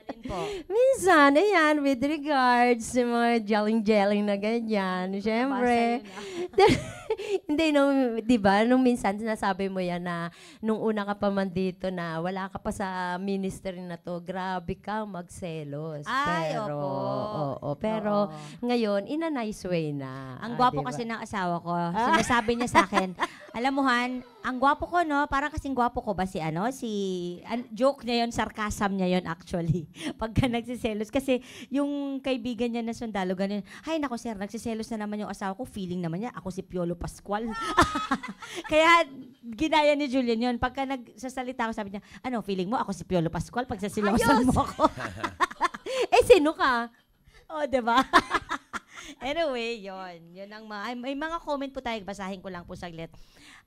S2: Alin po?
S3: Minsan, ayan, with regards sa mga jelling-jelling na ganyan. Siyempre. Hindi, di ba, nung minsan sinasabi mo yan na nung una ka pa man dito na wala ka pa sa ministry na to, grabe ka magselos.
S2: Ay,
S3: pero,
S2: opo.
S3: pero
S2: Oo.
S3: ngayon, in a nice way na.
S2: Ang gwapo
S3: diba?
S2: kasi ng asawa ko. Sinasabi niya sa akin, Alam mo, Han, ang gwapo ko, no? Parang kasing gwapo ko ba joke niya yon, sarcasm niya yon actually. Pagka nagsiselos. Kasi yung kaibigan niya na sundalo, ganun, ay, nako sir, nagsiselos na naman yung asawa ko. Feeling naman niya, ako si Piolo Pascual. Kaya, ginaya ni Julian yun. Pagka nagsasalita ako, sabi niya, ano, feeling mo, ako si Piolo Pascual pag sasilosan mo ako.
S3: Sino ka?
S2: Oh, diba? Anyway, yun ang may mga comment po tayo, basahin ko lang po saglit.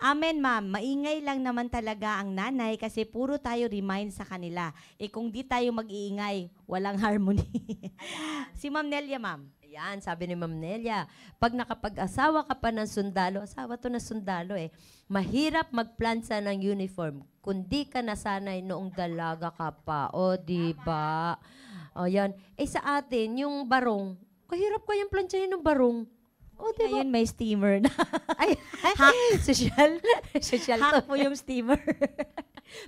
S2: Amen, ma'am. Maingay lang naman talaga ang nanay kasi puro tayo remind sa kanila. Kung di tayo mag-iingay, walang harmony. Si Ma'am Nelia, ma'am.
S3: Ayan, sabi ni Ma'am Nelia, pag nakapag-asawa ka pa ng sundalo, asawa to na sundalo mahirap magplansa ng uniform kundi ka nasanay noong dalaga ka pa. O, diba? O, yan. Sa atin, yung barong, kahirap kayang plansyahin ng barong. O, diba?
S2: Ngayon may steamer na.
S3: Ay, social
S2: Hack
S3: to.
S2: po yung steamer.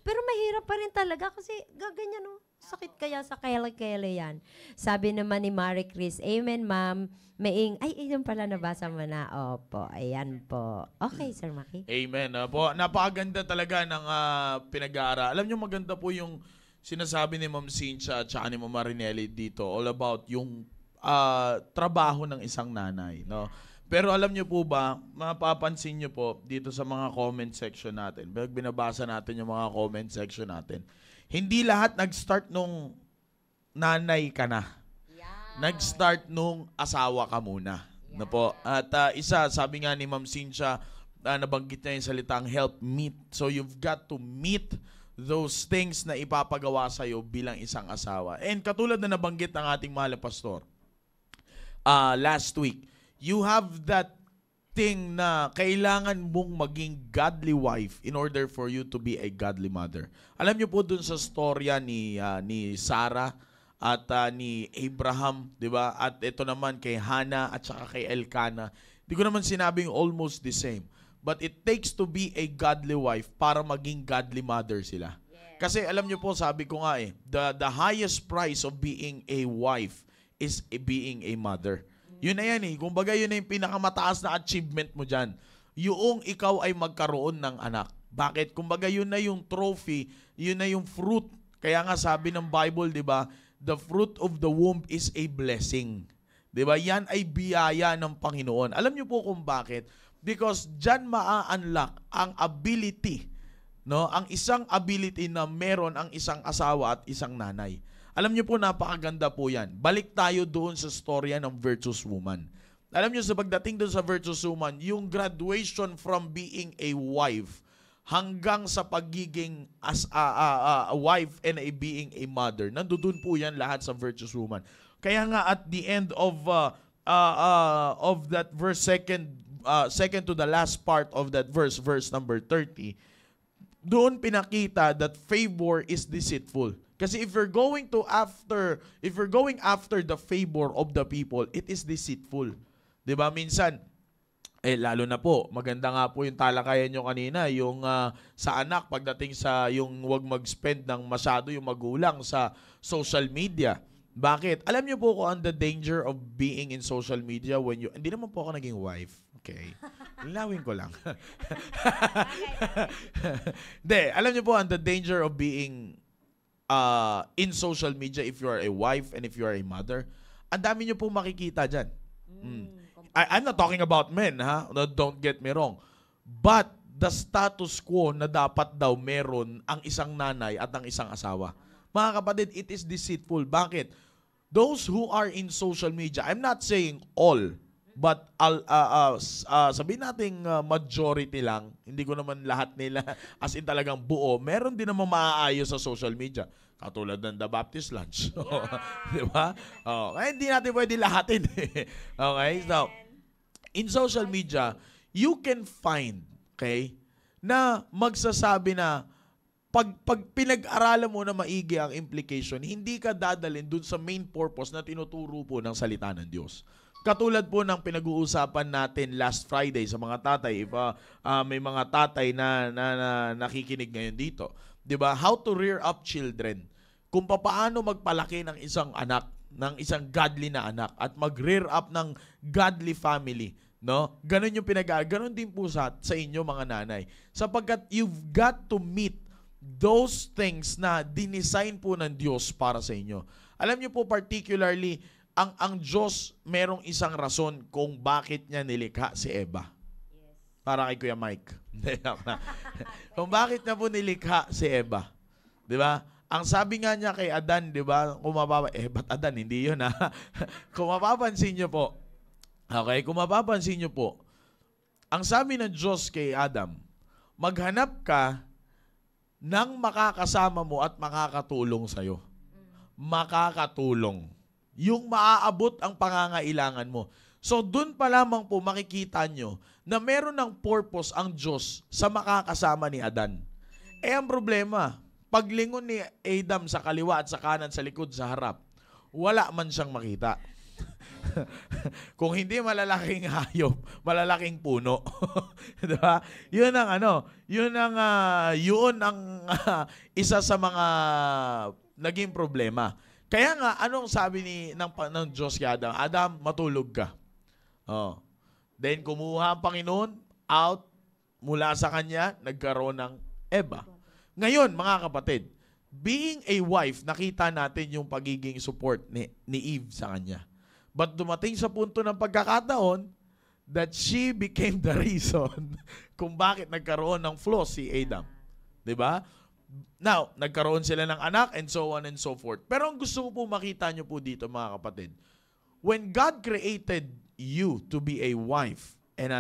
S3: Pero mahirap pa rin talaga kasi gaganyan, no? Sakit kaya sa kele-kele yan. Sabi naman ni Marie Chris, amen, ma'am. Yun pala, nabasa mo na. Opo, ayan po. Okay, Sir Maki.
S1: Amen. Po, napakaganda talaga ng pinag-aaral. Alam nyo, maganda po yung sinasabi ni Ma'am Cynthia at ni Ma'am Marinelli dito all about yung trabaho ng isang nanay. No? Pero alam nyo po ba, mapapansin nyo po dito sa mga comment section natin, pag binabasa natin yung mga comment section natin, hindi lahat nag-start nung nanay ka na. Nag-start nung asawa ka muna. Na po. At sabi nga ni Ma'am Cynthia, nabanggit niya yung salitang help meet. So you've got to meet those things na ipapagawa sa'yo bilang isang asawa. And katulad na nabanggit ng ating mahal na pastor, last week, you have that thing na kailangan mong maging godly wife in order for you to be a godly mother. Alam niyo po dun sa storya ni Sarah at ni Abraham, di ba? At ito naman kay Hannah at saka kay Elkanah. Di ko naman sinabing almost the same. But it takes to be a godly wife para maging godly mother sila. Yeah. Kasi alam niyo po, sabi ko nga the highest price of being a wife is being a mother. Yun na yan Kumbaga yun na yung pinakamataas na achievement mo dyan. Yung ikaw ay magkaroon ng anak. Bakit? Kumbaga yun na yung trophy, yun na yung fruit. Kaya nga sabi ng Bible, di ba? The fruit of the womb is a blessing. Di ba? Yan ay biyaya ng Panginoon. Alam niyo po kung bakit? Because dyan maa-unlock ang ability, no? Ang isang ability na meron ang isang asawa at isang nanay. Alam niyo po, napakaganda po yan. Balik tayo doon sa storya ng virtuous woman. Alam niyo, sa pagdating doon sa virtuous woman, yung graduation from being a wife hanggang sa pagiging as a wife and being a mother, nandoon po yan lahat sa virtuous woman. Kaya nga at the end of that verse, second to the last part of that verse number 30, doon pinakita that favor is deceitful. Kasi if you're going after the favor of the people, it is deceitful. 'Di ba? Minsan lalo na po, maganda nga po yung talakayan nyo kanina, yung sa anak, pagdating sa yung wag mag-spend ng masyado yung magulang sa social media. Bakit? Alam nyo po kung the danger of being in social media when hindi naman po ako naging wife. Okay. Linawin ko lang. Hindi, alam nyo po the danger of being in social media if you are a wife and if you are a mother. Ang dami nyo po makikita dyan. I'm not talking about men, ha? Don't get me wrong. But the status quo na dapat daw meron ang isang nanay at ang isang asawa. Mga kapatid, it is deceitful. Bakit? Those who are in social media, I'm not saying all, but sabihin nating majority lang, hindi ko naman lahat nila as in talagang buo, meron din naman maaayos sa social media. Katulad ng The Baptist Lunch. Di ba? Hindi natin pwede lahatin. Okay? So, in social media, you can find, na magsasabi na pag pinag-aralan mo na maigi ang implication, hindi ka dadalhin dun sa main purpose na tinuturo po ng salita ng Diyos. Katulad po ng pinag-uusapan natin last Friday sa mga tatay, if may mga tatay na nakikinig ngayon dito. 'Di ba? How to rear up children. Kung paano magpalaki ng isang anak, ng isang godly na anak at mag-rear up ng godly family. No? Ganon yung ganon din po sa inyo mga nanay. Sapagkat you've got to meet those things na dinesign po ng Diyos para sa inyo. Alam niyo po particularly, ang Diyos merong isang rason kung bakit niya nilikha si Eva. Para kay Kuya Mike. Kung bakit niya po nilikha si Eva. 'Di ba? Ang sabi nga niya kay Adan, 'di ba? Ba't Adan? Hindi 'yun ha. Kung mapapansin niyo po. Okay, kung mapapansin niyo po. Ang sabi ng Diyos kay Adam, maghanap ka ng makakasama mo at makakatulong sa iyo. Makakatulong. Yung maaabot ang pangangailangan mo. So, dun pa lamang po makikita nyo na meron ng purpose ang Diyos sa makakasama ni Adan. Ang problema, paglingon ni Adam sa kaliwa at sa kanan, sa likod, sa harap, wala man siyang makita. Kung hindi malalaking hayop, malalaking puno. Diba? Yun ang isa sa mga naging problema. Kaya nga, anong sabi ng Diyos kay Adam? Adam, matulog ka. Then, kumuha ang Panginoon out mula sa kanya, nagkaroon ng Eva. Ngayon, mga kapatid, being a wife, nakita natin yung pagiging support ni Eve sa kanya. But dumating sa punto ng pagkakataon that she became the reason kung bakit nagkaroon ng flaw si Adam. Diba? Now, nagkaroon sila ng anak and so on and so forth. Pero ang gusto ko po makita nyo po dito mga kapatid, when God created you to be a wife and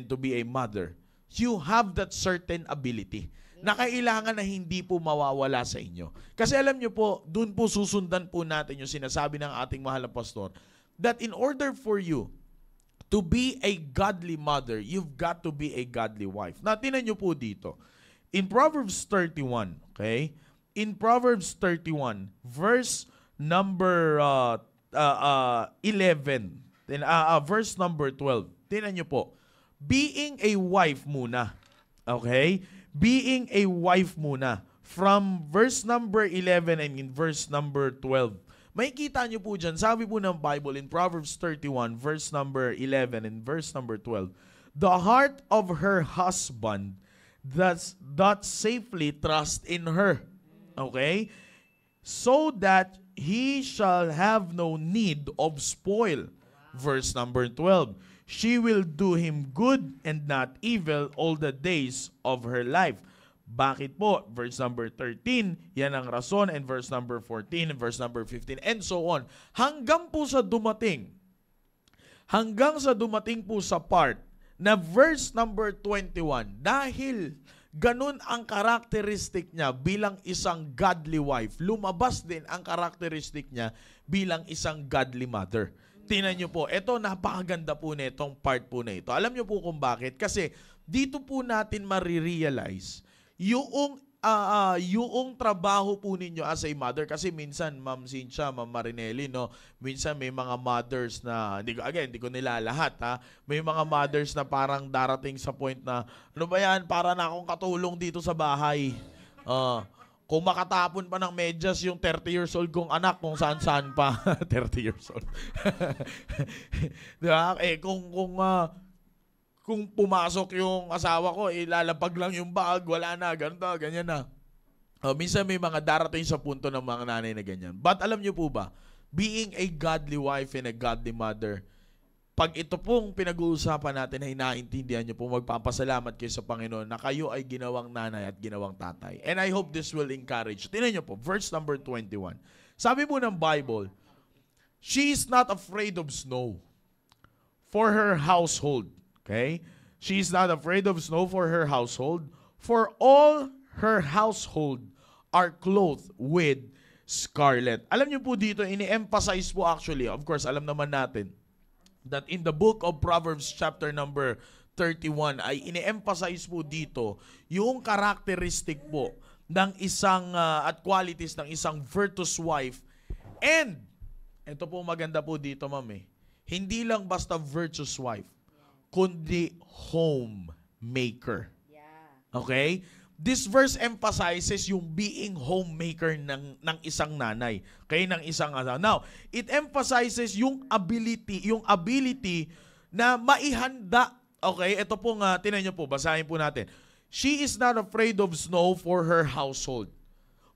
S1: to be a mother, you have that certain ability na kailangan na hindi po mawawala sa inyo. Kasi alam nyo po, dun po susundan po natin yung sinasabi ng ating mahal na pastor, that in order for you to be a godly mother, you've got to be a godly wife. Na tinan nyo po dito, in Proverbs 31, okay? In Proverbs 31, verse number 11, verse number 12. Tingnan nyo po. Being a wife muna. Okay? Being a wife muna. From verse number 11 and in verse number 12. May kita nyo po dyan. Sabi po ng Bible in Proverbs 31, verse number 11 and verse number 12. The heart of her husband does safely trust in her. Okay? So that he shall have no need of spoil. Verse number 12. She will do him good and not evil all the days of her life. Bakit po? Verse number 13, yan ang rason, and verse number 14, and verse number 15, and so on. Hanggang sa dumating po sa part na verse number 21, dahil ganun ang karakteristik niya bilang isang godly wife, lumabas din ang karakteristik niya bilang isang godly mother. Tingnan niyo po, ito napakaganda po nitong part po na ito. Alam niyo po kung bakit? Kasi dito po natin marirealize yung trabaho po ninyo as a mother. Kasi minsan, Ma'am Cynthia, Ma'am Marinelli, no, minsan may mga mothers na, hindi ko nilalahat, ha? May mga mothers na parang darating sa point na, ano ba yan, para na akong katulong dito sa bahay. Kung makatapon pa ng medyas yung 30 years old kong anak, kung saan-saan pa. 30 years old. Diba? Kung pumasok yung asawa ko, ilalapag lang yung bag, wala na, ganito, ganyan na. Minsan may mga darating sa punto ng mga nanay na ganyan. But alam niyo po ba, being a godly wife and a godly mother, pag ito pong pinag-uusapan natin ay naintindihan niyo po, magpapasalamat kayo sa Panginoon na kayo ay ginawang nanay at ginawang tatay. And I hope this will encourage. Tingnan niyo po, verse number 21. Sabi po ng Bible, she is not afraid of snow for her household. Okay? She is not afraid of snow for her household, for all her household are clothed with scarlet. Alam niyo po dito, ini-emphasize po actually, of course, alam naman natin, that in the book of Proverbs chapter number 31 ay ini-emphasize po dito yung characteristic po ng isang at qualities ng isang virtuous wife. And ito po maganda po dito, ma'am, hindi lang basta virtuous wife, kundi homemaker. Okay? This verse emphasizes yung being homemaker ng isang nanay, okay, ng isang asawa. Now, it emphasizes yung ability na maihanda. Okay, ito pong, tinan nyo po, basahin po natin. She is not afraid of snow for her household.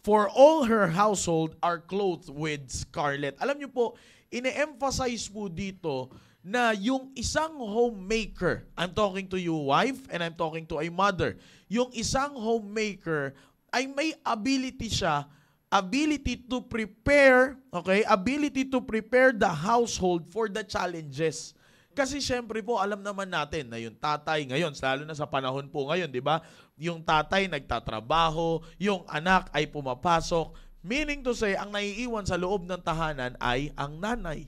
S1: For all her household are clothed with scarlet. Alam nyo po, ine-emphasize po dito na yung isang homemaker, I'm talking to you wife and I'm talking to a mother, yung isang homemaker ay may ability siya, ability to prepare, okay, ability to prepare the household for the challenges. Kasi syempre po, alam naman natin na yung tatay ngayon, lalo na sa panahon po ngayon, di ba? Yung tatay nagtatrabaho, yung anak ay pumapasok. Meaning to say, ang naiiwan sa loob ng tahanan ay ang nanay.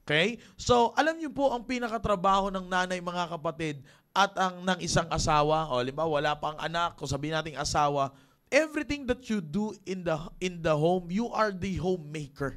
S1: Okay? So, alam niyo po ang pinakatrabaho ng nanay, mga kapatid, at ang ng isang asawa, o limba, wala pang anak, kung sabihin nating asawa, everything that you do in the home, you are the homemaker.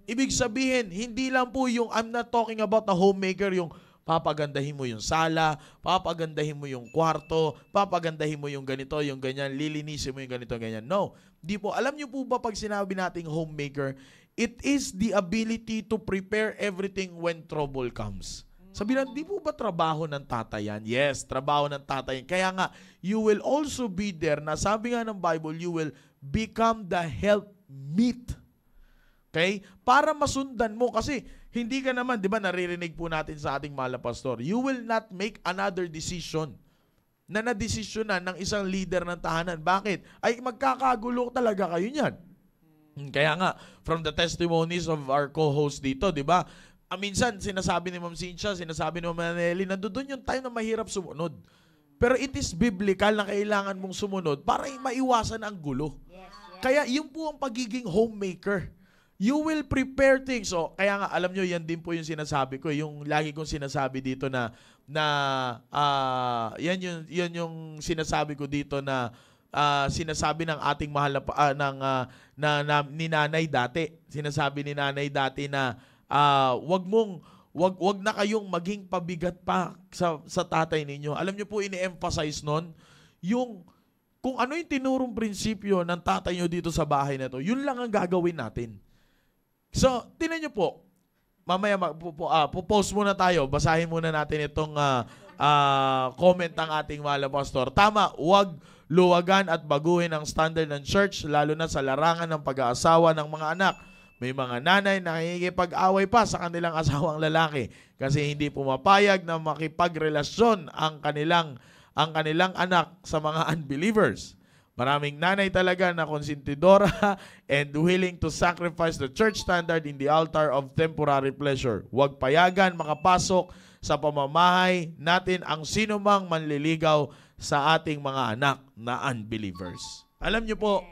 S1: Ibig sabihin, hindi lang po yung, I'm not talking about the homemaker, yung papagandahin mo yung sala, papagandahin mo yung kwarto, papagandahin mo yung ganito, yung ganyan, lilinisin mo yung ganito, ganyan. No. Di po. Alam niyo po ba pag sinabi nating homemaker, it is the ability to prepare everything when trouble comes. Sabi lang, di po ba trabaho ng tatay yan? Yes, trabaho ng tatay yan. Kaya nga, you will also be there, na sabi nga ng Bible, you will become the helpmeet. Okay? Para masundan mo, kasi hindi ka naman, di ba, naririnig po natin sa ating mahal na pastor, you will not make another decision na nadesisyonan ng isang leader ng tahanan. Bakit? Ay magkakagulo talaga kayo niyan. Kaya nga, from the testimonies of our co-host dito, di ba, minsan sinasabi ni Ma'am Cynthia, sinasabi ni Ma'am Nelly, nandoon yung time na mahirap sumunod. Pero it is biblical na kailangan mong sumunod para maiwasan ang gulo. Kaya yun po ang pagiging homemaker. You will prepare things. So, kaya nga, alam nyo, yan din po yung sinasabi ko. Yung lagi kong sinasabi dito yan yung sinasabi ko dito na sinasabi ng ating mahal na ni nanay dati. Sinasabi ni nanay dati na wag na kayong maging pabigat pa sa tatay ninyo. Alam nyo po, ini-emphasize nun, yung kung ano yung tinurong prinsipyo ng tatay nyo dito sa bahay na to, yun lang ang gagawin natin. So, tinan nyo po, mamaya post muna tayo, basahin muna natin itong comment ng ating mahal na pastor. Tama, huwag luwagan at baguhin ang standard ng church, lalo na sa larangan ng pag-aasawa ng mga anak. May mga nanay na nakikipag-away pa sa kanilang asawang lalaki kasi hindi pumapayag na makipagrelasyon ang kanilang anak sa mga unbelievers. Maraming nanay talaga na konsentidora and willing to sacrifice the church standard in the altar of temporary pleasure. Huwag payagan makapasok sa pamamahay natin ang sinumang manliligaw sa ating mga anak na unbelievers. Alam niyo po,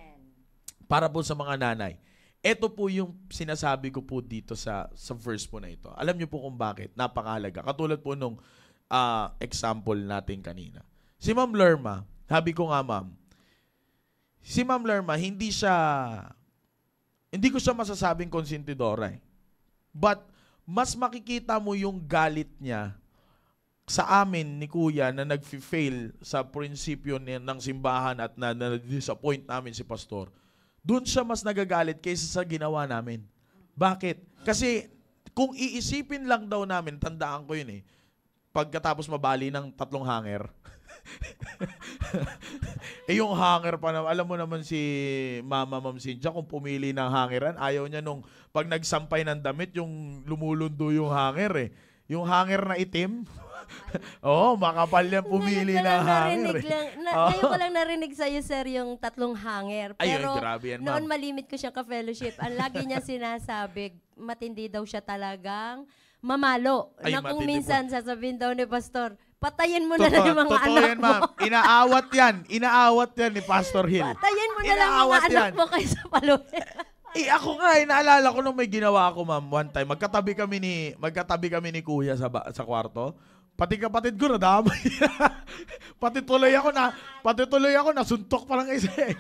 S1: para po sa mga nanay, ito po yung sinasabi ko po dito sa verse po na ito. Alam niyo po kung bakit, napakahalaga. Katulad po nung example natin kanina. Si Ma'am Lerma, sabi ko nga ma'am, si Ma'am Lerma, hindi ko siya masasabing konsentidora eh. But, mas makikita mo yung galit niya sa amin ni Kuya na nag-fail sa prinsipyo ng simbahan at na-disappoint namin si Pastor. Doon siya mas nagagalit kaysa sa ginawa namin. Bakit? Kasi, kung iisipin lang daw namin, tandaan ko yun eh, pagkatapos mabali ng 3 hanger, yung hanger pa na, alam mo naman si Ma'am Cynthia, kung pumili ng hangeran, ayaw niya nung pag nagsampay ng damit, yung lumulundo yung hanger eh. Yung hanger na itim, makapal yan pumili ng hanger.
S3: Ngayon ko lang narinig sa'yo, sir, yung 3 hanger. Pero
S1: ayun, grabe yan,
S3: noon
S1: ma'am.
S3: malimit ko siyang ka-fellowship. Ang lagi niya sinasabi, matindi daw siya talagang mamalo.
S1: Ay,
S3: na kung
S1: matindi
S3: minsan sasabihin daw ni Pastor, patayin mo na lang yung mga
S1: totoo
S3: anak
S1: yan,
S3: mo.
S1: ma'am. Inaawat yan ni Pastor Hill.
S3: Patayin mo na lang mga anak mo kaysa paluin.
S1: Ako nga, naalala ko nung may ginawa ako, ma'am, one time. Magkatabi kami ni Kuya sa kwarto. Pati kapatid ko nadamay. Pati tuloy ako nasuntok pa lang isa eh.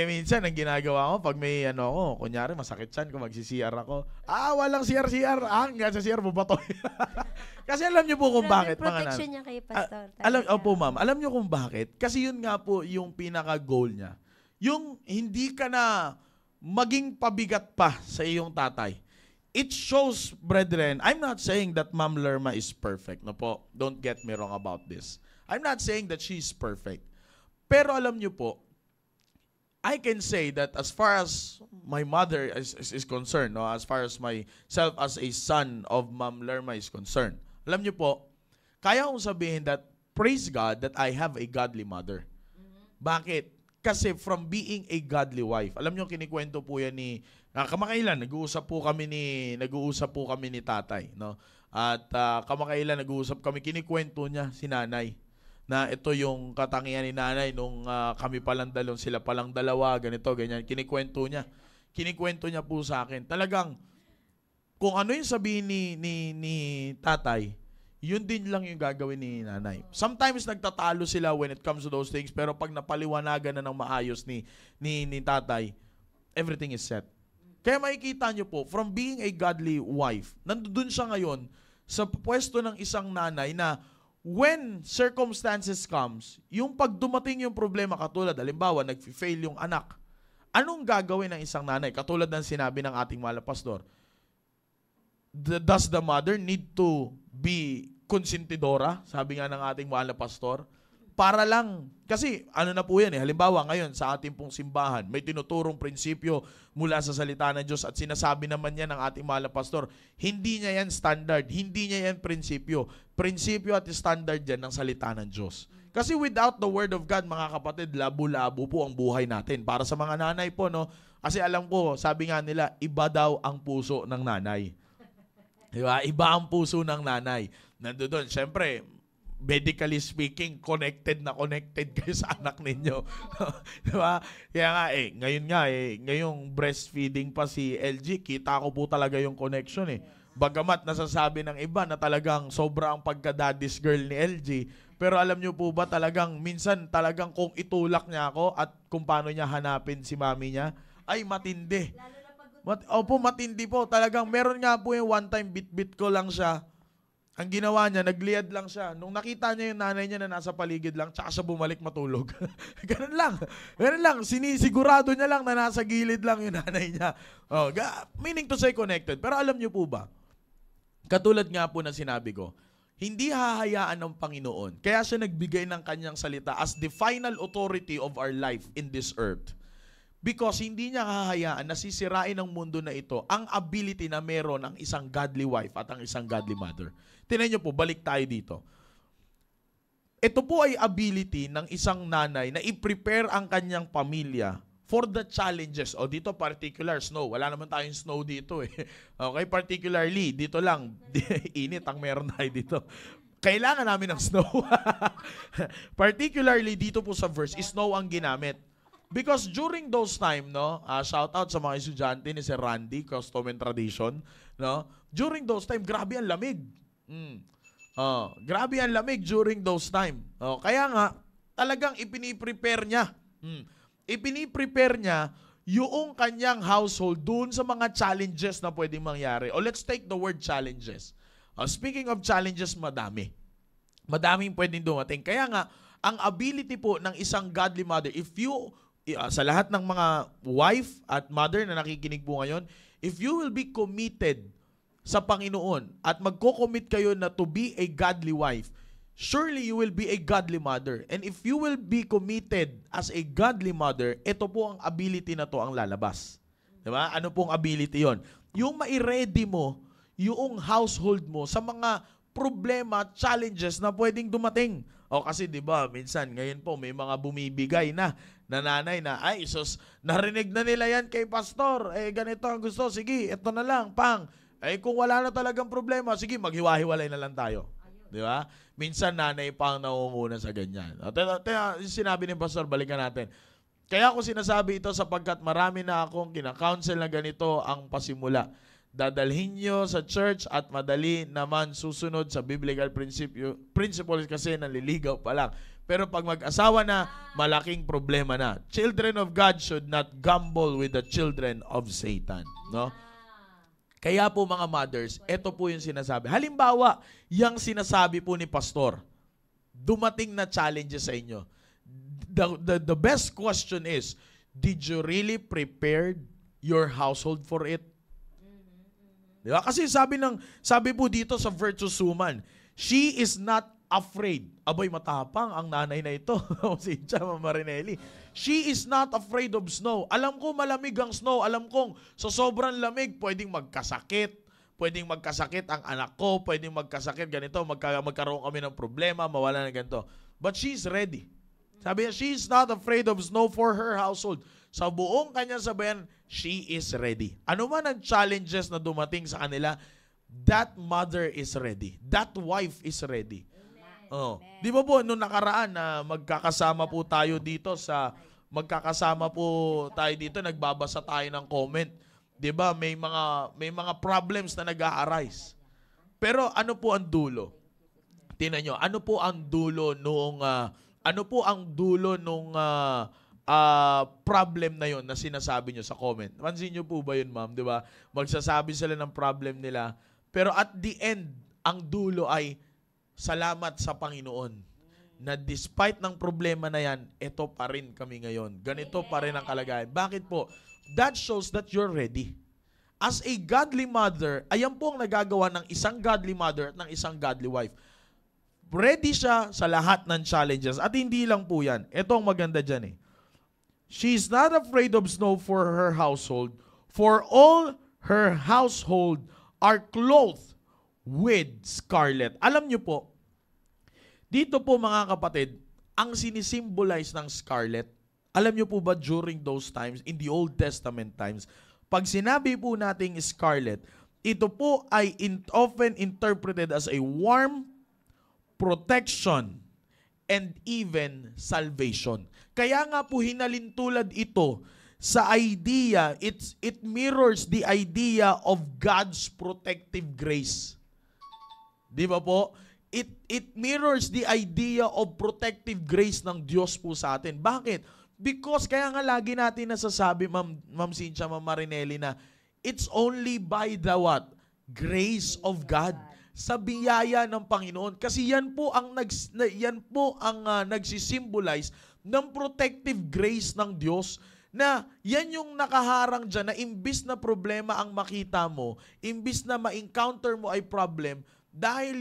S1: Minsan, ang ginagawa ko, pag may kunyari, masakit siyan, kung magsi-CR ako, walang CR, hanggang sa CR, bubatoy. Kasi alam niyo po kung bakit, mga
S3: protection niya kay Pastor.
S1: Opo, ma'am. Alam niyo kung bakit? Kasi yun nga po yung pinaka-goal niya. Yung hindi ka na maging pabigat pa sa iyong tatay. it shows, brethren, I'm not saying that Ma'am Lerma is perfect. No po, don't get me wrong about this. I'm not saying that she's perfect. Pero alam niyo po, I can say that as far as my mother is concerned, no, as far as myself as a son of Ma'am Lerma is concerned, alam niyo po, kaya kong sabihin that praise God that I have a godly mother. Bakit? Kasi from being a godly wife, alam niyo kinikwento po yan ni kamakailan nag-uusap po kami ni tatay, no? At kamakailan nag-uusap kami, kinikwento niya si nanay na ito yung katangian ni nanay nung kami palang sila palang dalawa, ganito, ganyan. Kinikwento niya po sa akin. Talagang kung ano yung sabihin ni tatay, yun din lang yung gagawin ni nanay. Sometimes nagtatalo sila when it comes to those things, pero pag napaliwanagan na ng maayos ni tatay, everything is set. Kaya makikita nyo po, from being a godly wife, nandun siya ngayon sa pwesto ng isang nanay na when circumstances comes, yung pag dumating yung problema, katulad, halimbawa, nag-fail yung anak, anong gagawin ng isang nanay? Katulad ng sinabi ng ating mahal na pastor, does the mother need to be konsentidora? Sabi nga ng ating mahal na pastor. Para lang, kasi ano na po yan halimbawa ngayon sa ating pong simbahan, may tinuturong prinsipyo mula sa salita ng Diyos at sinasabi naman niya ng ating mahal na pastor, hindi niya yan standard, hindi niya yan prinsipyo. Prinsipyo at standard yan ng salita ng Diyos. Kasi without the Word of God, mga kapatid, labo-labo po ang buhay natin. Para sa mga nanay po, no? Kasi alam ko, sabi nga nila, iba daw ang puso ng nanay. Diba? Iba ang puso ng nanay. Nandoon, syempre, medically speaking, connected kayo sa anak ninyo. Diba? Kaya nga, ngayong breastfeeding pa si LG, kita ko po talaga yung connection Bagamat nasasabi ng iba na talagang sobra ang pagka-daddy's girl ni LG, pero alam nyo po ba talagang, minsan talagang kung itulak niya ako at kung paano niya hanapin si mami niya, ay matindi. Opo, matindi po. Talagang meron nga po yung one time, bit-bit ko lang siya. Ang ginawa niya, nagliad lang siya. Nung nakita niya yung nanay niya na nasa paligid lang, tsaka siya bumalik matulog. Ganun lang. Ganun lang. Sinisigurado niya lang na nasa gilid lang yung nanay niya. Meaning to say connected. Pero alam niyo po ba, katulad nga po na sinabi ko, hindi hahayaan ng Panginoon. Kaya siya nagbigay ng kanyang salita as the final authority of our life in this earth. Because hindi niya hahayaan na sisirain ng mundo na ito ang ability na meron ang isang godly wife at ang isang godly mother. Tingnan niyo po, balik tayo dito. Ito po ay ability ng isang nanay na i-prepare ang kanyang pamilya for the challenges. O dito particular, snow. Wala naman tayong snow dito Okay, particularly, dito lang, init ang meron tayo dito. Kailangan namin ng snow. Particularly dito po sa verse, snow ang ginamit. Because during those time, shout out sa mga estudyante ni Sir Randy, Custom and Tradition, during those time, grabe ang lamig. Grabe ang lamig during those time. Kaya nga, talagang ipiniprepare niya. Ipiniprepare niya yung kanyang household dun sa mga challenges na pwedeng mangyari. Let's take the word challenges. Speaking of challenges, madami. Madaming pwedeng dumating. Kaya nga, ang ability po ng isang godly mother, if you, sa lahat ng mga wife at mother na nakikinig po ngayon, if you will be committed sa Panginoon at magko-commit kayo na to be a godly wife, surely you will be a godly mother. And if you will be committed as a godly mother, ito po ang ability na to ang lalabas. Diba? Ano pong ability yon? Yung mai-ready mo yung household mo sa mga problema, challenges na pwedeng dumating. Kasi 'di ba, minsan ngayon po may mga bumibigay na nanay na, ay sus, narinig na nila yan kay pastor. Ganito ang gusto. Sige, ito na lang, pang. Kung wala na talagang problema, sige, maghiwa-hiwalay na lang tayo. Di ba? Minsan nanay pa ang nangunguna sa ganyan. Sinabi ni pastor, balikan natin. Kaya ako sinasabi ito sapagkat marami na akong kina-counsel na ganito ang pasimula. Dadalhin nyo sa church at madali naman susunod sa biblical principles kasi naliligaw pa lang. Pero pag mag-asawa na, malaking problema na. Children of God should not gamble with the children of Satan. No? Kaya po mga mothers, ito po yung sinasabi. Halimbawa, yung sinasabi po ni pastor, dumating na challenges sa inyo. The best question is, did you really prepare your household for it? Di ba? Kasi sabi po dito sa Virtuous Woman, she is not afraid. Abay, matapang ang nanay na ito. Si Chama Marinelli. She is not afraid of snow. Alam ko malamig ang snow. Alam kong sa sobrang lamig, pwedeng magkasakit. Pwedeng magkasakit ang anak ko. Pwedeng magkasakit ganito. Magkaroon kami ng problema. Mawala na ganito. But she's ready. Sabi niya, she is not afraid of snow for her household. Sa buong kanyang sabayan, she is ready. Ano man ang challenges na dumating sa kanila, that mother is ready. That wife is ready. Oh. Di ba po, nung nakaraan na magkakasama po tayo dito nagbabasa tayo ng comment. Di ba, may mga problems na nag-a-arise. Pero ano po ang dulo? Tingnan nyo, ano po ang dulo nung problem na yon na sinasabi nyo sa comment? Pansin nyo po ba yun, ma'am? Di ba? Magsasabi sila ng problem nila. Pero at the end, ang dulo ay salamat sa Panginoon na despite ng problema na yan, ito pa rin kami ngayon. Ganito pa rin ang kalagayan. Bakit po? That shows that you're ready. As a godly mother, ayan po ang nagagawa ng isang godly mother at ng isang godly wife. Ready siya sa lahat ng challenges. At hindi lang po yan. Ito ang maganda dyan eh. She's not afraid of snow for her household, for all her household are clothed with scarlet. Alam niyo po, dito po mga kapatid, ang sinisimbolize ng scarlet, alam niyo po ba during those times, in the Old Testament times, pag sinabi po nating scarlet, ito po ay often interpreted as a warm protection and even salvation. Kaya nga po hinalintulad ito sa idea, it mirrors the idea of God's protective grace. Di ba po? It mirrors the idea of protective grace ng Diyos po sa atin. Bakit? Because kaya nga lagi natin nasasabi, Ma'am Cynthia, Ma'am Marinelli, na it's only by the what? Grace of God. Sa biyaya ng Panginoon. Kasi yan po ang nagsisimbolize ng protective grace ng Diyos, na yan yung nakaharang dyan, na imbis na problema ang makita mo, imbis na ma-encounter mo ay problem, dahil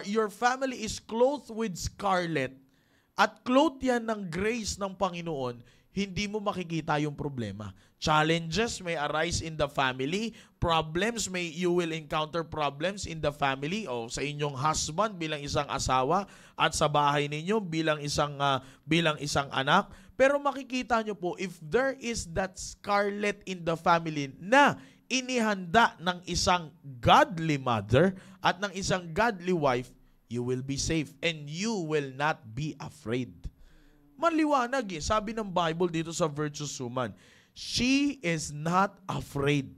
S1: your family is clothed with scarlet, at clothed yan ng grace ng Panginoon, hindi mo makikita yung problema. Challenges may arise in the family, you will encounter problems in the family o sa inyong husband bilang isang asawa at sa bahay ninyo bilang isang anak. Pero makikita nyo po, if there is that scarlet in the family na inihanda ng isang godly mother at ng isang godly wife, you will be safe and you will not be afraid. Maliwanag eh. Sabi ng Bible dito sa Virtuous Woman, she is not afraid.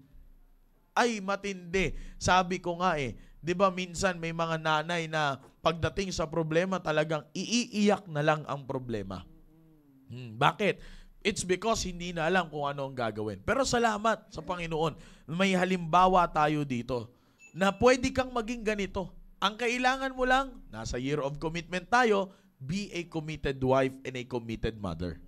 S1: Ay, matindi. Sabi ko nga eh, di ba minsan may mga nanay na pagdating sa problema talagang iiiyak na lang ang problema. Bakit? It's because hindi na alam kung ano ang gagawin. Pero salamat sa Panginoon, may halimbawa tayo dito na pwede kang maging ganito. Ang kailangan mo lang, nasa year of commitment tayo, be a committed wife and a committed mother.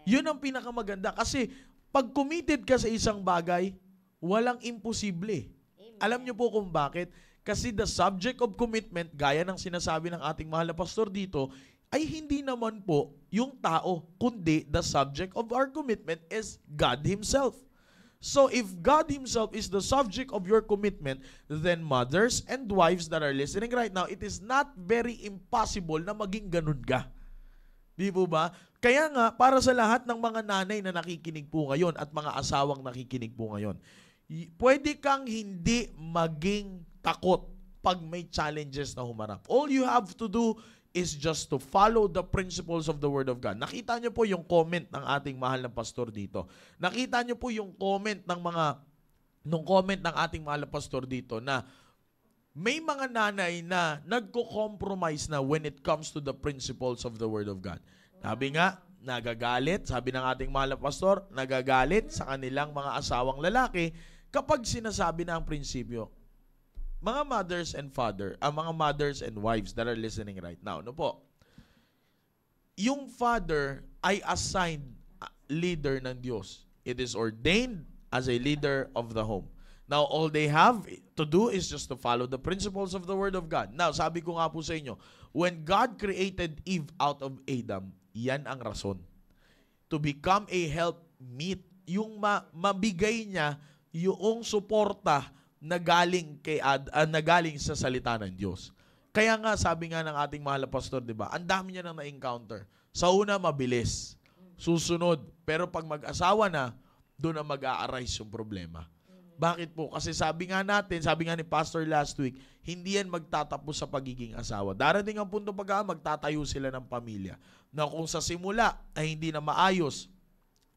S1: Yun ang pinakamaganda kasi pag committed ka sa isang bagay, walang imposible. Alam niyo po kung bakit? Kasi the subject of commitment, gaya ng sinasabi ng ating mahal na pastor dito, ay hindi naman po yung tao, kundi the subject of our commitment is God Himself. So if God Himself is the subject of your commitment, then mothers and wives that are listening right now, it is not very impossible na maging ganun ka. Di po ba? Kaya nga, para sa lahat ng mga nanay na nakikinig po ngayon at mga asawang nakikinig po ngayon, pwede kang hindi maging takot pag may challenges na humarap. All you have to do is just to follow the principles of the Word of God. Nakita niyo po yung comment ng ating mahal na pastor dito. Nakita niyo po yung comment ng ating mahal na pastor dito na may mga nanay na nagko-compromise na when it comes to the principles of the Word of God. Sabi nga, nagagalit, sabi ng ating mahal na pastor, nagagalit sa kanilang mga asawang lalaki kapag sinasabi na ang prinsipyo. Mga mothers and mga mothers and wives that are listening right now, no po? Yung father ay assigned leader ng Diyos. It is ordained as a leader of the home. Now, all they have to do is just to follow the principles of the Word of God. Now, sabi ko nga po sa inyo, when God created Eve out of Adam, yan ang rason. To become a helpmeet, yung mabigay niya yung suporta na galing sa salita ng Diyos. Kaya nga, sabi nga ng ating mahal na pastor, di ba, ang dami niya nang na-encounter. Sa una, mabilis. Susunod. Pero pag mag-asawa na, doon ang mag-a-arise yung problema. Bakit po? Kasi sabi nga ni Pastor last week, hindi yan magtatapos sa pagiging asawa. Darating ang punto magtatayo sila ng pamilya. Na kung sa simula ay hindi na maayos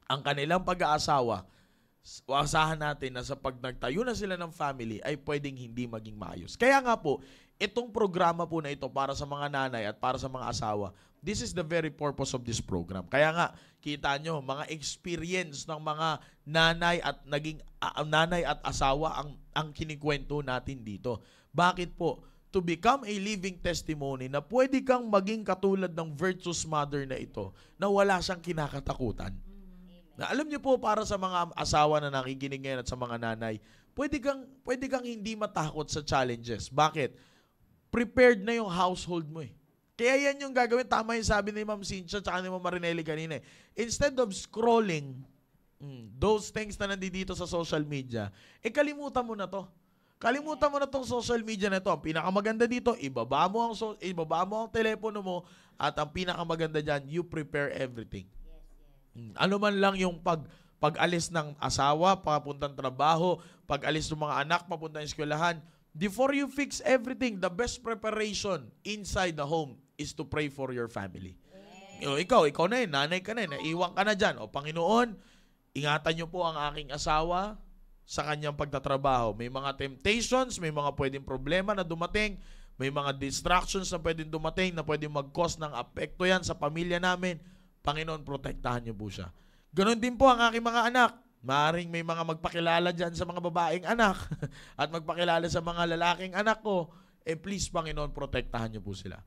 S1: ang kanilang pag-aasawa, asahan natin na sa pag nagtayo na sila ng family ay pwedeng hindi maging maayos. Kaya nga po, itong programa po na ito para sa mga nanay at para sa mga asawa, this is the very purpose of this program. Kaya nga, kita nyo, mga experience ng mga nanay at asawa ang kinikwento natin dito. Bakit po? To become a living testimony na pwede kang maging katulad ng virtuous mother na ito na wala siyang kinakatakutan. Na alam niyo po, para sa mga asawa na nakikinig ngayon at sa mga nanay, pwede kang hindi matakot sa challenges. Bakit? Prepared na yung household mo eh. Kaya yan yung gagawin. Tama yung sabi ni Ma'am Cynthia at ni Ma'am Marinelli kanina eh. Instead of scrolling those things na nandito sa social media, kalimutan mo na to. Kalimutan mo na tong social media na to. Ang pinakamaganda dito, ibaba mo ang telepono mo at ang pinakamaganda dyan, you prepare everything. Ano man lang yung pag-alis ng asawa, papuntang trabaho, pag-alis ng mga anak, papuntang eskwelahan, before you fix everything, the best preparation inside the home is to pray for your family. Ikaw na nanay ka na naiwan ka na dyan. O Panginoon, ingatan niyo po ang aking asawa sa kanyang pagtatrabaho. May mga temptations, may mga pwedeng problema na dumating, may mga distractions na pwedeng dumating na pwedeng mag-cause ng apekto yan sa pamilya namin. Panginoon, protektahan niyo po siya. Ganon din po ang aking mga anak. Maaring may mga magpakilala dyan sa mga babaeng anak at magpakilala sa mga lalaking anak ko. Please, Panginoon, protektahan niyo po sila.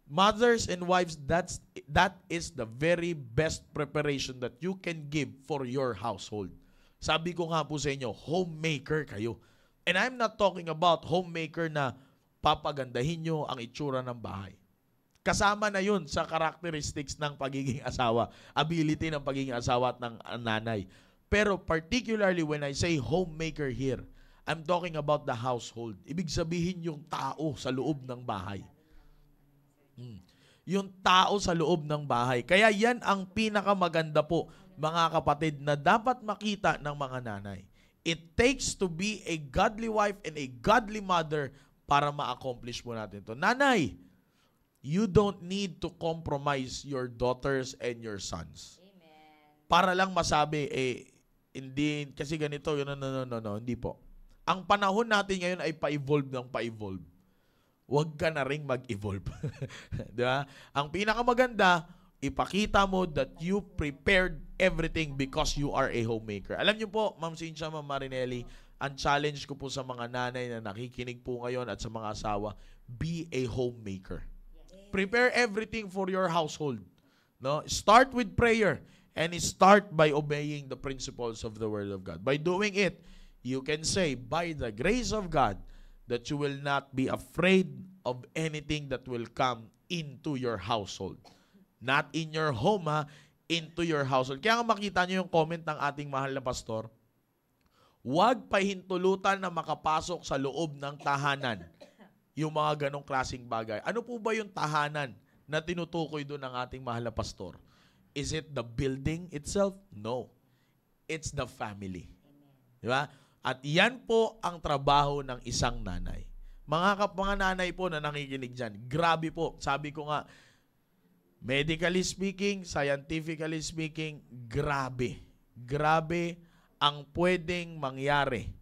S1: Mothers and wives, that is the very best preparation that you can give for your household. Sabi ko nga po sa inyo, homemaker kayo. And I'm not talking about homemaker na papagandahin nyo ang itsura ng bahay. Kasama na yun sa characteristics ng pagiging asawa, ability ng pagiging asawa at ng nanay. Pero particularly when I say homemaker here, I'm talking about the household. Ibig sabihin yung tao sa loob ng bahay. Yung tao sa loob ng bahay. Kaya yan ang pinakamaganda po, mga kapatid, na dapat makita ng mga nanay. It takes to be a godly wife and a godly mother para ma-accomplish mo natin to. Nanay, you don't need to compromise your daughters and your sons. Amen. Para lang masabi, hindi, kasi ganito, no, hindi po. Ang panahon natin ngayon ay pa-evolve ng pa-evolve. Huwag ka na ring mag-evolve. Diba? Ang pinakamaganda, ipakita mo that you prepared everything because you are a homemaker. Alam niyo po, Ma'am Cynthia, Ma'am Marinelli, ang challenge ko po sa mga nanay na nakikinig po ngayon at sa mga asawa, be a homemaker. Prepare everything for your household. No? Start with prayer and start by obeying the principles of the Word of God. By doing it, you can say, by the grace of God, that you will not be afraid of anything that will come into your household. Not in your home, into your household. Kaya nga makita nyo yung comment ng ating mahal na pastor, huwag pahintulutan na makapasok sa loob ng tahanan yung mga ganong klaseng bagay. Ano po ba yung tahanan na tinutukoy doon ng ating mahal na pastor? Is it the building itself? No. It's the family. Di ba? At yan po ang trabaho ng isang nanay. Mga nanay po na nakikinig dyan, grabe po. Sabi ko nga, medically speaking, scientifically speaking, grabe. Grabe ang pwedeng mangyari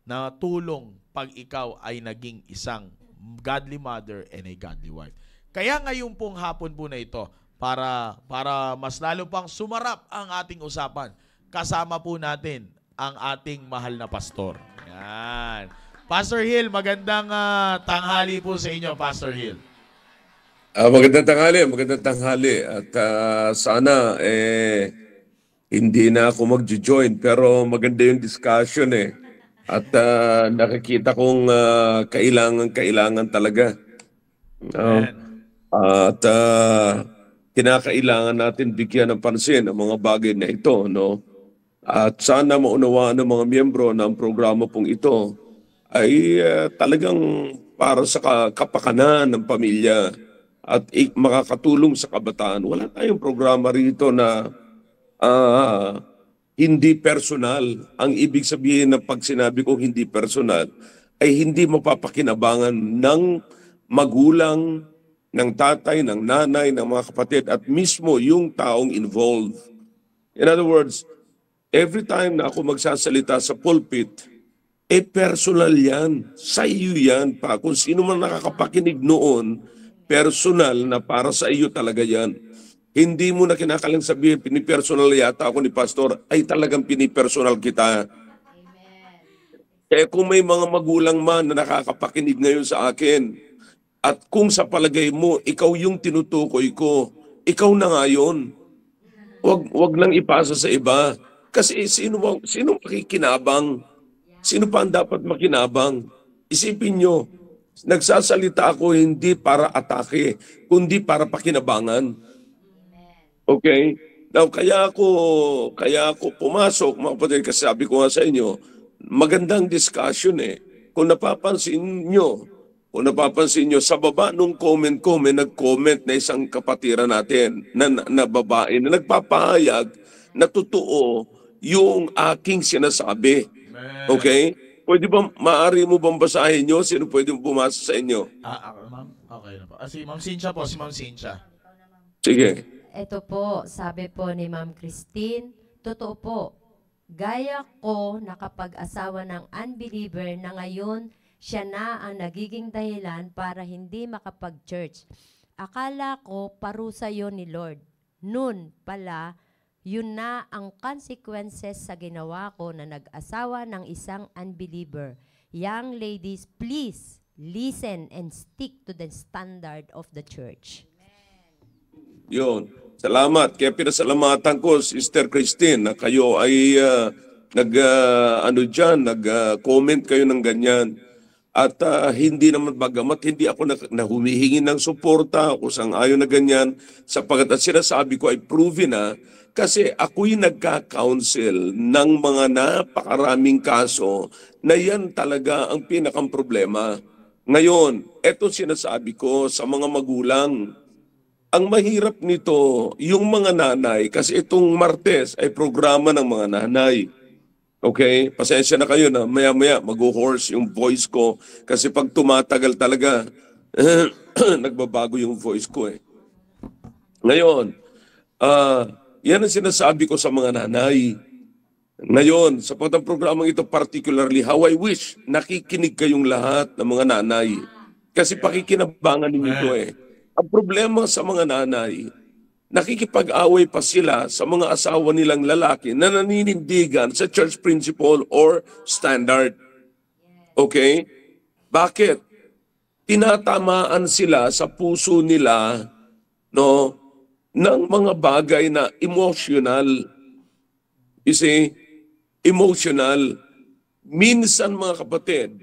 S1: na tulong pag ikaw ay naging isang godly mother and a godly wife. Kaya ngayon pong hapon po na ito, para mas lalo pang sumarap ang ating usapan, kasama po natin ang ating mahal na pastor. Yan. Pastor Hill, magandang tanghali po sa inyo, Pastor Hill.
S4: Magandang tanghali. At sana hindi na ako mag-join pero maganda yung discussion . At nakikita kong kailangan talaga. No?
S1: Amen.
S4: At kinakailangan natin bigyan ng pansin ang mga bagay na ito, no? At sana maunawaan ng mga miyembro ng programa pong ito ay talagang para sa kapakanan ng pamilya at makakatulong sa kabataan. Wala tayong programa rito na hindi personal. Ang ibig sabihin ng pag sinabi kong hindi personal ay hindi mapapakinabangan ng magulang, ng tatay, ng nanay, ng mga kapatid at mismo yung taong involved. In other words, every time na ako magsasalita sa pulpit, personal yan. Sa iyo yan pa. Kung sino man nakakapakinig noon, personal na para sa iyo talaga yan. Hindi mo na kinakalang sabihin, pinipersonal yata ako ni Pastor, ay talagang pinipersonal kita. Kaya kung may mga magulang man na nakakapakinig ngayon sa akin, at kung sa palagay mo, ikaw yung tinutukoy ko, ikaw na nga yun. Wag lang ipasa sa iba. Kasi sino makikinabang? Sino pa ang dapat makinabang? Isipin nyo, nagsasalita ako hindi para atake, kundi para pakinabangan. Okay? Now, kaya ako pumasok, mga kapatid, kasi sabi ko nga sa inyo, magandang discussion eh. Kung napapansin nyo, sa baba nung comment ko, may nag-comment na isang kapatira natin na babae na nagpapahayag na totoo yung aking sinasabi. Okay? Pwede ba, maaari mo bang basahin nyo? Sino pwede bumasa sa inyo?
S1: Ma'am? Okay na po. Si Ma'am Cynthia po, si Ma'am Cynthia.
S4: Sige.
S3: Ito po, sabi po ni Ma'am Christine, totoo po, gaya ko nakapag-asawa ng unbeliever na ngayon siya na ang nagiging dahilan para hindi makapag-church. Akala ko parusa yon ni Lord. Noon pala, yun na ang consequences sa ginawa ko na nag-asawa ng isang unbeliever. Young ladies, please listen and stick to the standard of the church.
S4: Yun. Salamat. Kaya pinasalamatan ko, Sister Christine, na kayo ay nag-comment kayo ng ganyan. At hindi naman bagamat, hindi ako na humihingi ng suporta o sang-ayon na ganyan, sapagat at sinasabi ko ay proven na kasi ako'y nagka-counsel ng mga napakaraming kaso na yan talaga ang pinakang problema. Ngayon, eto sinasabi ko sa mga magulang, ang mahirap nito, yung mga nanay, kasi itong Martes ay programa ng mga nanay. Okay? Pasensya na kayo na maya-maya mag-hoarse yung voice ko kasi pag tumatagal talaga, nagbabago yung voice ko eh. Ngayon, yan ang sinasabi ko sa mga nanay. Ngayon, sa pagtang programang ito particularly, how I wish nakikinig kayong lahat ng mga nanay. Kasi pakikinabangan ninyo ito eh. Ang problema sa mga nanay, nakikipag-away pa sila sa mga asawa nilang lalaki na naninindigan sa church principle or standard. Okay? Bakit? Tinatamaan sila sa puso nila, no, ng mga bagay na emotional. You see? Emotional. Minsan mga kapatid,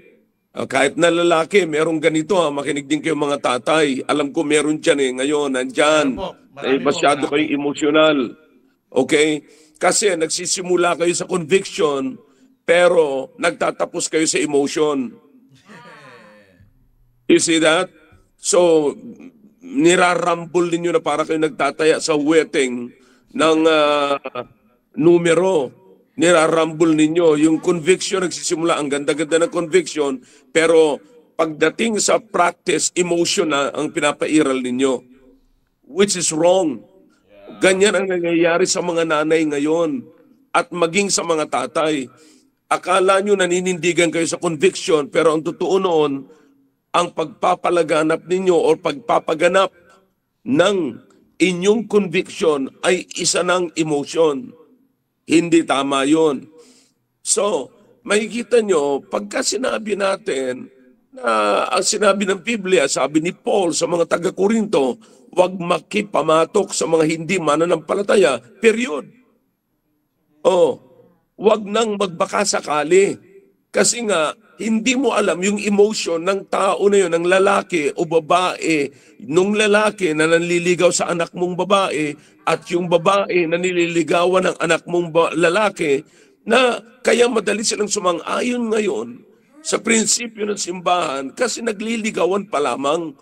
S4: kahit na lalaki, merong ganito makinig din kayo mga tatay. Alam ko meron dyan ngayon, nandyan. Masyado kayong emotional. Okay? Kasi nagsisimula kayo sa conviction, pero nagtatapos kayo sa emotion. You see that? So, nirarambol ninyo na para kayo nagtataya sa wedding ng numero. Nirarambol ninyo. Yung conviction, nagsisimula, ang ganda-ganda ng conviction, pero pagdating sa practice, emotion na ang pinapairal ninyo. Which is wrong. Ganyan ang nangyayari sa mga nanay ngayon at maging sa mga tatay. Akala nyo naninindigan kayo sa conviction, pero ang totoo noon, ang pagpapalaganap ninyo o pagpapaganap ng inyong conviction ay isa ng emotion. Hindi tama yun. So, makikita nyo, pagka sinabi natin na ang sinabi ng Biblia, sabi ni Paul sa mga taga-Korinto, huwag makipamatok sa mga hindi mananampalataya, period. Huwag nang magbaka sakali. Kasi nga, hindi mo alam yung emotion ng tao na yun, ng lalaki o babae, nung lalaki na nanliligaw sa anak mong babae at yung babae na nililigawan ng anak mong lalaki, na kaya madali silang sumang-ayon ngayon sa prinsipyo ng simbahan kasi nagliligawan pa lamang.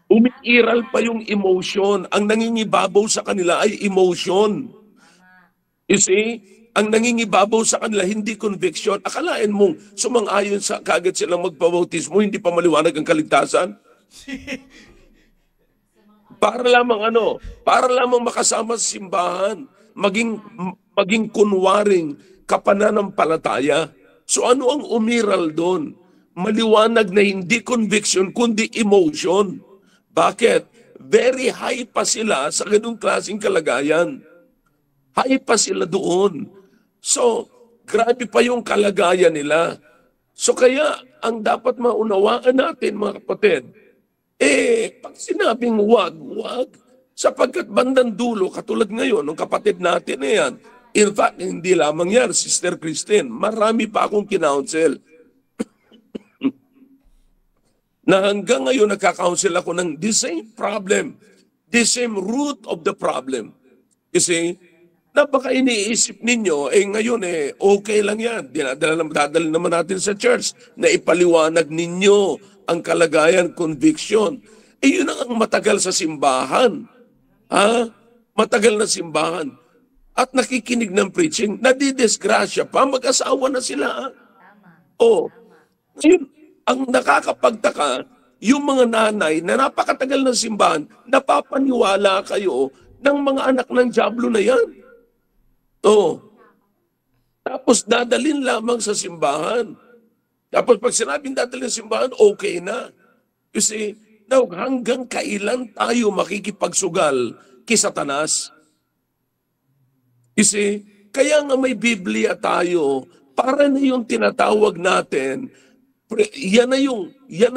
S4: Umiiral pa yung emotion. Ang nangingibabaw sa kanila ay emotion. You see? Ang nangingibabaw sa kanila, hindi conviction. Akalain mong sumang-ayon sa kagad silang magpabautismo, hindi pa maliwanag ang kaligtasan? Para lamang makasama sa simbahan, maging kunwaring kapananampalataya. So ano ang umiral doon? Maliwanag na hindi conviction, kundi emotion. Bakit? Very high pa sila sa ganung klaseng kalagayan. High pa sila doon. So, grabe pa yung kalagayan nila. So kaya, ang dapat maunawaan natin, mga kapatid, pag sinabing wag, sapagkat bandang dulo, katulad ngayon, ng kapatid natin na yan, in fact, hindi lamang yan, Sister Christine, marami pa akong kinounsel. Na hanggang ngayon nagka-counsel ako ng the same problem, the same root of the problem. You see, baka iniisip ninyo, ngayon okay lang yan. Dadala naman natin sa church na ipaliwanag ninyo ang kalagayan, conviction. Yun ang matagal sa simbahan. Matagal na simbahan. At nakikinig ng preaching, nadidisgrasya pa, mag-asawa na sila. Ngayon, ang nakakapagtaka, yung mga nanay na napakatagal ng simbahan, napapaniwala kayo ng mga anak ng dyablo na yan. Tapos dadalhin lamang sa simbahan. Tapos pag sinabing dadalhin sa simbahan, okay na. You see, now hanggang kailan tayo makikipagsugal kay Satanas? You see, kaya nga may Biblia tayo, para na yung tinatawag natin, yan na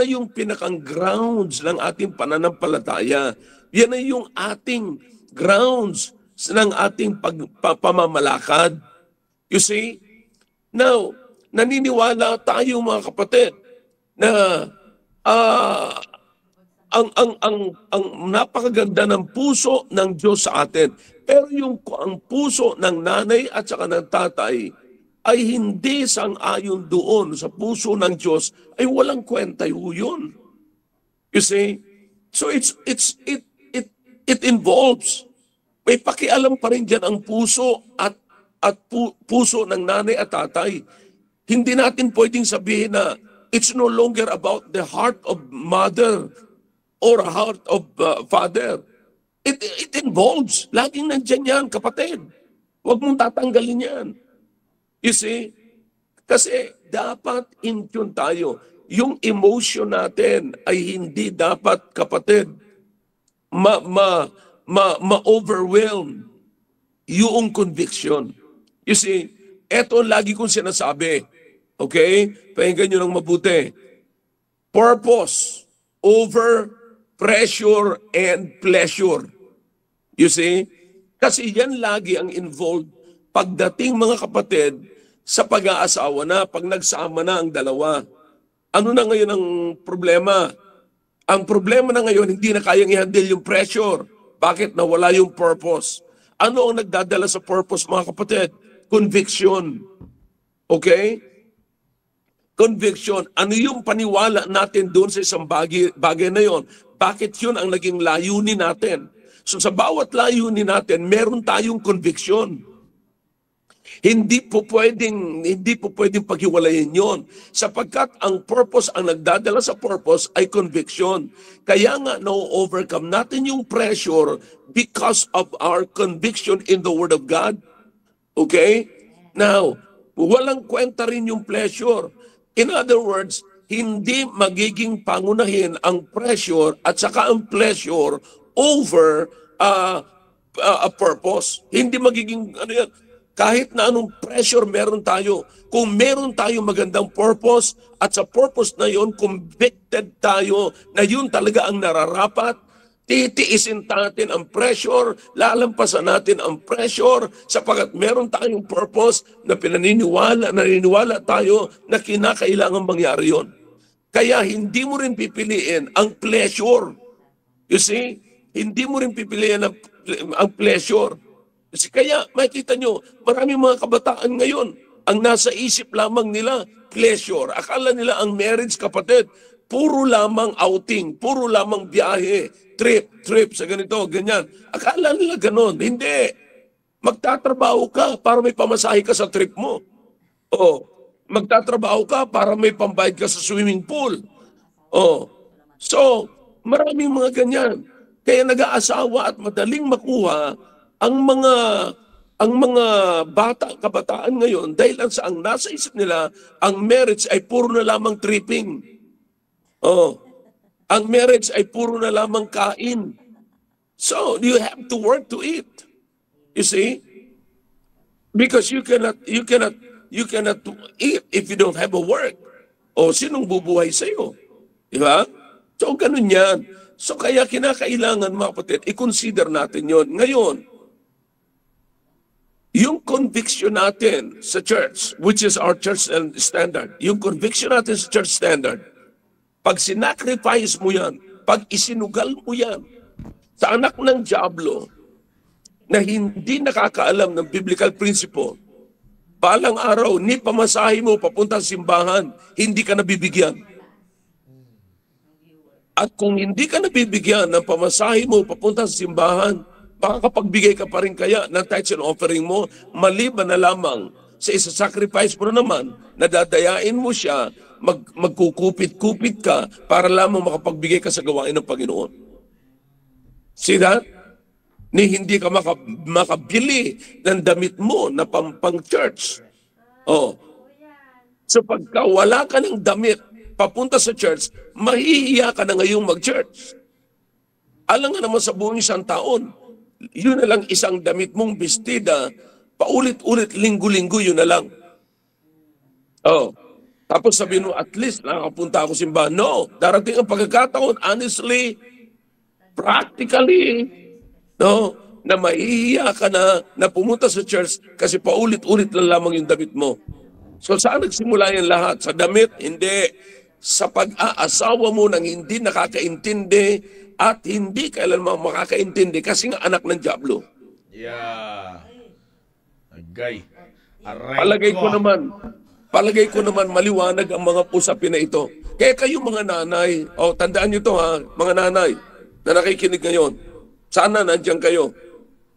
S4: yung pinakang grounds ng ating pananampalataya. Yan na yung ating grounds ng ating pamamalakad. You see? Now, naniniwala tayo mga kapatid na ang napakaganda ng puso ng Diyos sa atin. Pero ang puso ng nanay at saka ng tatay ay hindi sang-ayon doon sa puso ng Diyos, ay walang kwenta yun. You see? So it involves, may pakialam pa rin dyan ang puso at puso ng nanay at tatay. Hindi natin pwedeng sabihin na it's no longer about the heart of mother or heart of father. It involves. Laging nandyan yan, kapatid. Huwag mong tatanggalin yan. You see? Kasi dapat in tune tayo. Yung emotion natin ay hindi dapat, kapatid, ma-overwhelm yung conviction. You see, eto lagi kong sinasabi. Okay? Pakinggan nyo ng mabuti. Purpose over pressure and pleasure. You see? Kasi yan lagi ang involved pagdating, mga kapatid, sa pag-aasawa na, pag nagsama na ang dalawa. Ano na ngayon ang problema? Ang problema na ngayon, hindi na kayang i-handle yung pressure. Bakit? Nawala yung purpose. Ano ang nagdadala sa purpose, mga kapatid? Conviction. Okay? Conviction. Ano yung paniwala natin doon sa isang bagay na yon? Bakit yun ang naging layunin natin? So sa bawat layunin natin, meron tayong conviction. Hindi po pwedeng paghiwalayin yon, sapagkat ang purpose, ang nagdadala sa purpose ay conviction. Kaya nga na-overcome natin yung pressure because of our conviction in the Word of God. Okay? Now, walang kwenta rin yung pleasure. In other words, hindi magiging pangunahin ang pressure at saka ang pleasure over a purpose. Hindi magiging ano yan. Kahit na anong pressure meron tayo, kung meron tayong magandang purpose at sa purpose na yon convicted tayo na yun talaga ang nararapat, Titiisin natin ang pressure, lalampasan natin ang pressure sapagkat meron tayong purpose na naniniwala tayo na kinakailangan mangyari yon. Kaya hindi mo rin pipiliin ang pleasure. You see? Hindi mo rin pipiliin ang pleasure. Kasi kaya makikita nyo, maraming mga kabataan ngayon, ang nasa isip lamang nila, pleasure. Akala nila ang marriage, kapatid, puro lamang outing, puro lamang biyahe, trip sa ganito, ganyan. Akala nila ganon. Hindi. Magtatrabaho ka para may pamasahe ka sa trip mo. O, magtatrabaho ka para may pambayad ka sa swimming pool. O, so, maraming mga ganyan. Kaya nag-aasawa at madaling makuha ang mga kabataan ngayon dahil sa ang nasa isip nila, ang marriage ay puro na lamang tripping. Oh, ang marriage ay puro na lamang kain. So, you have to work to eat. You see? Because you cannot eat if you don't have a work. O, sinong bubuhay sa'yo? Diba? So, ganun yan. So, kaya kinakailangan, mga kapatid, i-consider natin yon. Ngayon, yung conviction natin sa church, which is our church standard, yung conviction natin sa church standard, pag sinacrifice mo yan, pag isinugal mo yan sa anak ng dyablo na hindi nakakaalam ng biblical principle, balang araw, ni pamasahe mo papunta sa simbahan, hindi ka nabibigyan. At kung hindi ka nabibigyan ng pamasahe mo papunta sa simbahan, makakapagbigay ka pa rin kaya ng tithes and offering mo, maliban na lamang sa isa-sacrifice mo na naman, nadadayain mo siya, magkukupit-kupit ka para lamang makapagbigay ka sa gawain ng Panginoon. See that? Ni hindi ka makabili ng damit mo na pang-church. Oh. So pagka wala ka ng damit papunta sa church, mahihiya ka na ngayong mag-church. Alam nga naman sa buong isang taon, yun na lang isang damit mong bestida, paulit-ulit, linggo-linggo, yun na lang. Oh. Tapos sabihin mo, at least nakakapunta ako simbahan. No, darating ang pagkakataon, honestly, practically, no, na mahihiya ka na pumunta sa church kasi paulit-ulit lang lamang yung damit mo. So saan nagsimula yan lahat? Sa damit? Hindi. Sa pag-aasawa mo nang hindi nakakaintindi at hindi kailanman makakaintindi kasi nga anak ng dyablo.
S1: Yeah. Agay. Aray
S4: Palagay ko naman maliwanag ang mga usapin na ito. Kaya kayo mga nanay, tandaan nyo to ha, mga nanay na nakikinig ngayon. Sana nandiyan kayo.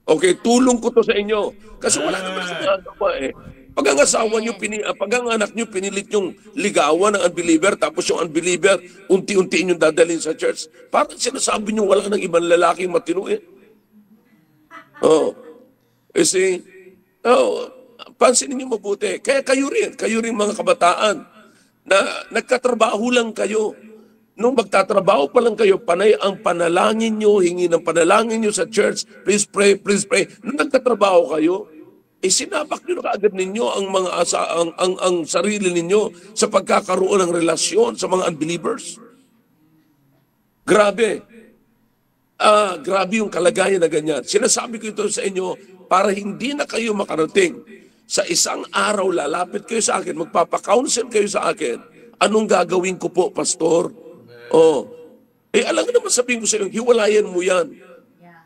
S4: Okay, tulong ko to sa inyo. Kasi wala naman sa ginagawa eh. Pag ang asawa nyo, pag ang anak nyo pinilit yung ligawan ng unbeliever, tapos yung unbeliever, unti-unti yung dadalhin sa church, parang sinasabi nyo wala ng ibang lalaking matino eh. Oh. You see? Oh, pansinin niyo mabuti. Kaya kayo rin mga kabataan na nagkatrabaho lang kayo. Nung magtatrabaho pa lang kayo, panay ang panalangin nyo, hingi ng panalangin nyo sa church, please pray, please pray. Nung nagtatrabaho kayo, sinabak nyo na kaagad ninyo ang sarili ninyo sa pagkakaroon ng relasyon sa mga unbelievers. Grabe. Grabe yung kalagayan na ganyan. Sinasabi ko ito sa inyo para hindi na kayo makarating. Sa isang araw, lalapit kayo sa akin, magpapakounsel kayo sa akin, anong gagawin ko po, pastor? Oh. Alam nga naman sabihin ko sa inyo, hiwalayan mo yan.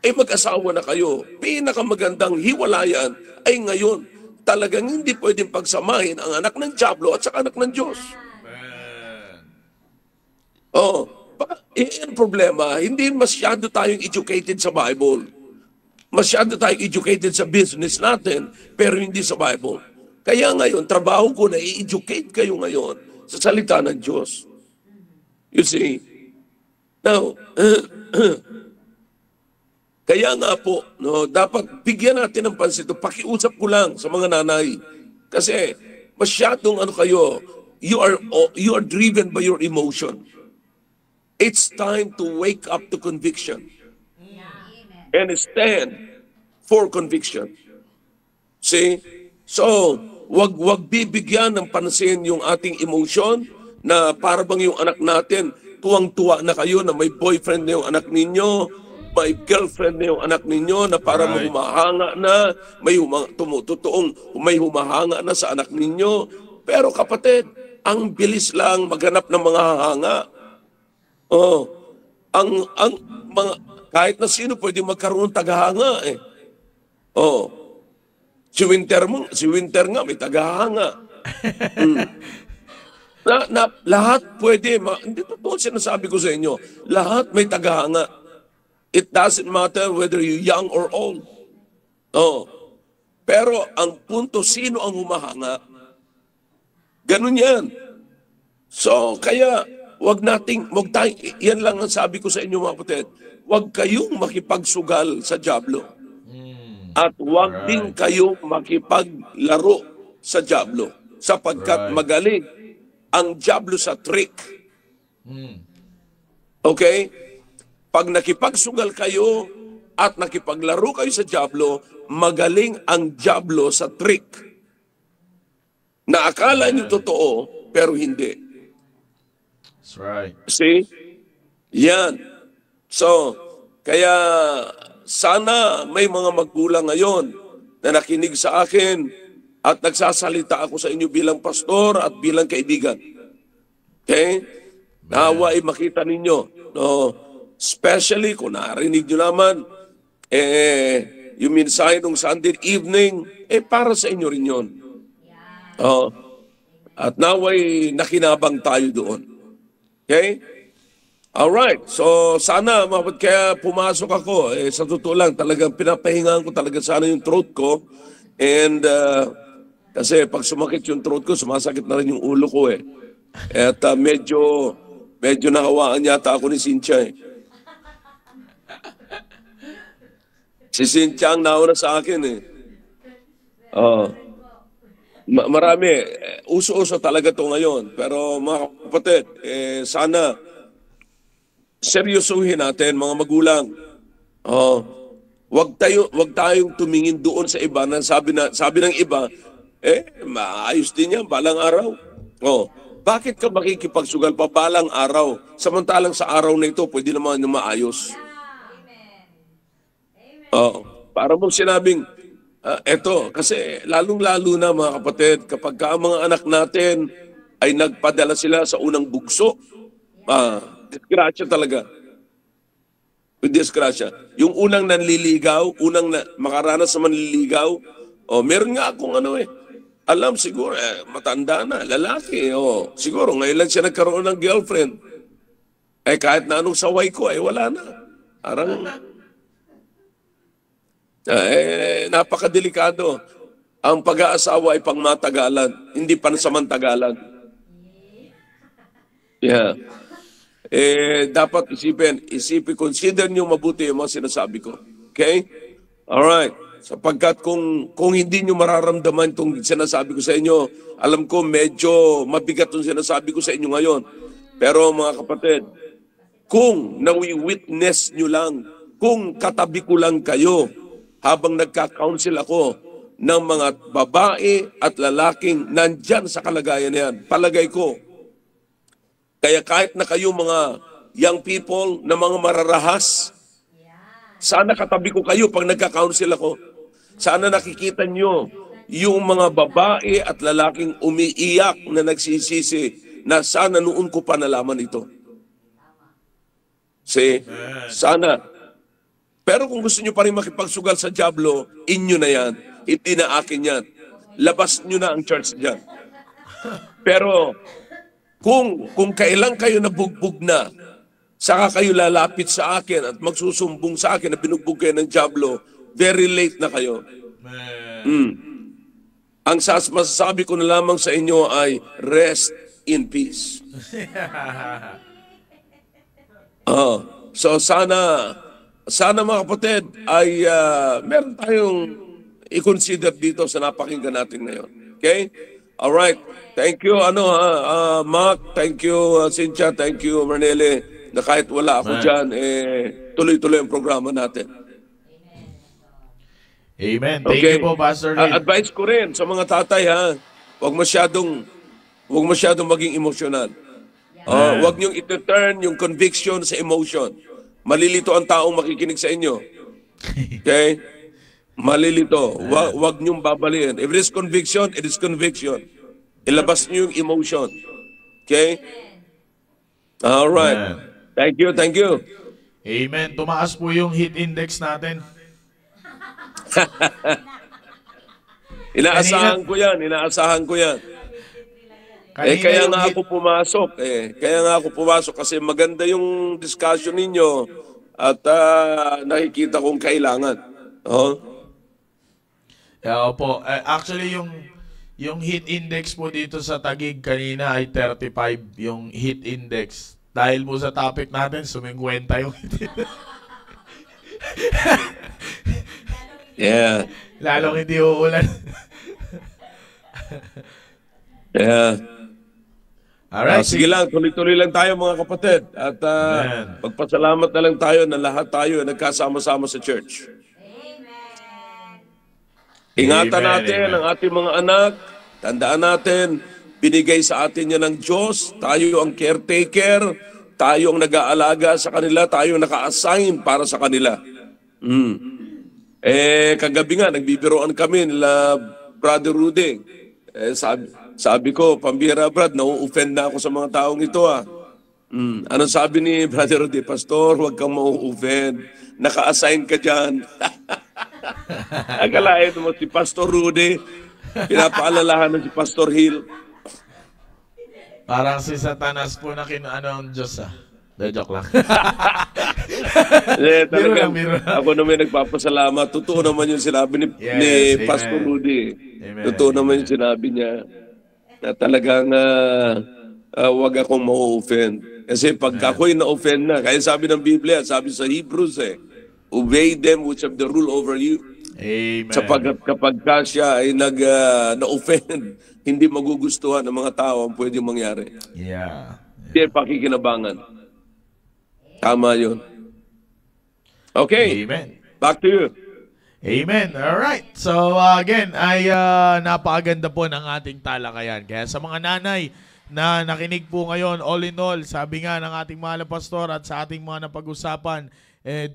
S4: Mag-asawa na kayo. Pinakamagandang hiwalayan ay ngayon. Talagang hindi pwedeng pagsamahin ang anak ng dyablo at saka anak ng Diyos. Oh. Ang problema, hindi masyado tayong educated sa Bible. Masyado tayong educated sa business natin, pero hindi sa Bible. Kaya ngayon, trabaho ko na i-educate kayo ngayon sa salita ng Diyos. You see? Now, kaya nga po, no, dapat bigyan natin ng pansin ito. Pakiusap ko lang sa mga nanay. Kasi masyadong you are driven by your emotion. It's time to wake up to conviction. And stand for conviction. See? So, wag bibigyan ng pansin yung ating emotion na para bang yung anak natin, tuwang-tuwa na kayo na may boyfriend na yung anak ninyo, may girlfriend na yung anak ninyo na para
S1: Right.
S4: humahanga na, may humahanga na sa anak ninyo. Pero kapatid, ang bilis lang maghanap ng mga hahanga. Oh, ang mga kahit na sino pwede magkaroon ng tagahanga eh. Oh. Si Winter nga may tagahanga. Lahat pwede. Hindi totoo sinasabi ko sa inyo. Lahat may tagahanga. It doesn't matter whether you're young or old. Oh. Pero ang punto, sino ang humahanga? Ganun yan. So, kaya, yan lang ang sabi ko sa inyo mga kapatid, huwag kayong makipagsugal sa dyablo. At huwag din kayong makipaglaro sa dyablo. Sapagkat magaling ang dyablo sa trick. Okay? Pag nakipagsugal kayo at nakipaglaro kayo sa dyablo, magaling ang dyablo sa trick. Na akala niyo totoo, pero hindi.
S1: That's right.
S4: See? Yan. So, kaya sana may mga magulang ngayon na nakinig sa akin at nagsasalita ako sa inyo bilang pastor at bilang kaibigan. Okay? Nawa ay makita ninyo. No? Especially kung narinig nyo naman, yung mensahe nung Sunday evening, para sa inyo rin yun. At naway nakinabang tayo doon. Okay? Alright. So, sana, kaya pumasok ako. Sa totoo lang, talagang pinapahingaan ko talaga sana yung throat ko. And, kasi pag sumakit yung throat ko, sumasakit na rin yung ulo ko eh. At medyo nahawaan yata ako ni Cynthia eh. Si Cynthia ang nauna sa akin eh. Marami. Uso-uso talaga to ngayon. Pero mga kapatid, sana seryosohin natin mga magulang. Wag tayong tumingin doon sa iba na sabi ng iba, maayos din yan balang araw. Bakit ka makikipagsugal pa balang araw? Samantalang sa araw na ito, pwede naman yung maayos. Para mong sinabing, eto, kasi lalong-lalo na mga kapatid, kapag ang mga anak natin ay nagpadala sila sa unang bugso, disgrasya talaga. Disgrasya. Yung unang nanliligaw, makaranas sa manliligaw, meron nga akong alam siguro, matanda na, lalaki, siguro ngayon lang siya nagkaroon ng girlfriend. Kahit na anong saway ko, wala na. Parang, napakadelikado. Ang pag-aasawa ay pangmatagalan, hindi pansamantagalan. Yeah. Dapat isipin, consider nyo mabuti yung mga sinasabi ko. Okay? Alright. Sapagkat kung hindi nyo mararamdaman itong sinasabi ko sa inyo, alam ko medyo mabigat itong sinasabi ko sa inyo ngayon. Pero mga kapatid, kung nawi-witness nyo lang, kung katabi ko lang kayo, habang nagka-counsel ako ng mga babae at lalaking nandyan sa kalagayan na yan, palagay ko. Kaya kahit na kayo mga young people na mga mararahas, sana katabi ko kayo pag nagka-counsel ako. Sana nakikita nyo yung mga babae at lalaking umiiyak na nagsisisi na sana noon ko pa nalaman ito. Sana. Pero kung gusto nyo pa rin makipagsugal sa dyablo, inyo na yan. Hindi na akin yan. Labas nyo na ang church dyan. Pero kung kailan kayo nabugbog na, saka kayo lalapit sa akin at magsusumbong sa akin na binugbog kayo ng dyablo, very late na kayo. Ang masasabi ko na lamang sa inyo ay rest in peace. So sana mga kapatid ay meron tayong i-consider dito sa napakinggan natin ngayon. Okay? Alright. Thank you, Mark. Thank you, Cynthia. Thank you, Marnele. Na kahit wala ako dyan, tuloy-tuloy ang programa natin.
S1: Amen. Thank you po, Pastor Lee.
S4: Advice ko rin sa mga tatay, huwag masyadong maging emotional. Huwag niyong ito-turn yung conviction sa emotion. Malilito ang taong makikinig sa inyo. Okay? Malilito. Wag niyong babaliin. If it is conviction, it is conviction. Ilabas niyo yung emotion. Okay? All right.
S1: Amen.
S4: Thank you, thank you.
S1: Amen. Tumaas po yung heat index natin.
S4: Inaasahan ko yan, inaasahan ko yan. Kaya
S1: yung
S4: nga ako pumasok. Kaya nga ako pumasok kasi maganda yung discussion ninyo at nakikita kong kailangan. Oh?
S1: Yeah, opo. Actually, yung heat index po dito sa Taguig kanina ay 35 yung heat index. Dahil po sa topic natin, sumingkwenta yung heat index.
S4: Yeah.
S1: Lalong hindi uulan.
S4: Yeah.
S1: Alright.
S4: Sige lang, tuloy-tuloy lang tayo mga kapatid. At
S1: Amen.
S4: magpasalamat na lang tayo na lahat tayo ay nagkasama-sama sa church. Ingatan
S1: Amen,
S4: natin
S1: amen.
S4: ang ating mga anak. Tandaan natin, binigay sa atin yan ng Diyos. Tayo ang caretaker. Tayo ang nag-aalaga sa kanila. Tayo ang naka-assign para sa kanila. Kagabi nga, nagbibiroan kami nila Brother Rudy. Sabi ko, pambira Brad, nau-offend na ako sa mga taong ito Anong sabi ni Brother Rudy? Pastor, huwag kang mau-offend. Naka-assign ka dyan. Akalain mo si Pastor Rudy, pinapaalalahan ng si Pastor Hill.
S1: Parang si Satanas po na ang Diyos joke lang.
S4: Talagang,
S1: biro lang.
S4: ako naman nagpapasalamat. Totoo naman yung sinabi ni
S1: Yes,
S4: Pastor
S1: amen.
S4: Rudy.
S1: Amen,
S4: Totoo
S1: amen.
S4: naman yung sinabi niya na talagang wag akong ma-offend. Kasi pag ako'y na-offend na, kaya sabi ng Biblia, sabi sa Hebrews obey them which have the rule over you.
S1: Amen.
S4: Sapagkat kapag siya ay na-offend, hindi magugustuhan ng mga tao ang pwedeng mangyari.
S1: Yeah.
S4: Hindi pakikinabangan. Tama yun. Okay,
S1: Amen.
S4: back to you.
S1: Amen. Alright. So again, ay napakaganda po ng ating talakayan. Kaya sa mga nanay na nakinig po ngayon, all in all, sabi nga ng ating mahal na pastor at sa ating mga napag-usapan,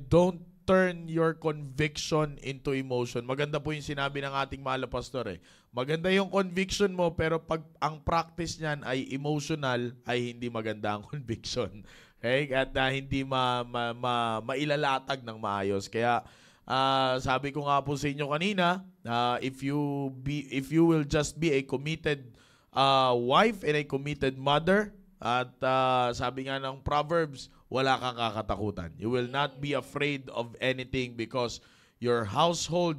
S1: don't turn your conviction into emotion. Maganda po yung sinabi ng ating mahal na pastor Maganda yung conviction mo, pero pag ang practice niyan ay emotional, ay hindi maganda ang conviction. Okay? At hindi mailalatag ng maayos. Kaya sabi ko nga po sa inyo kanina, if you will just be a committed wife and a committed mother, at sabi nga ng Proverbs, wala kang kakatakutan. You will not be afraid of anything because your household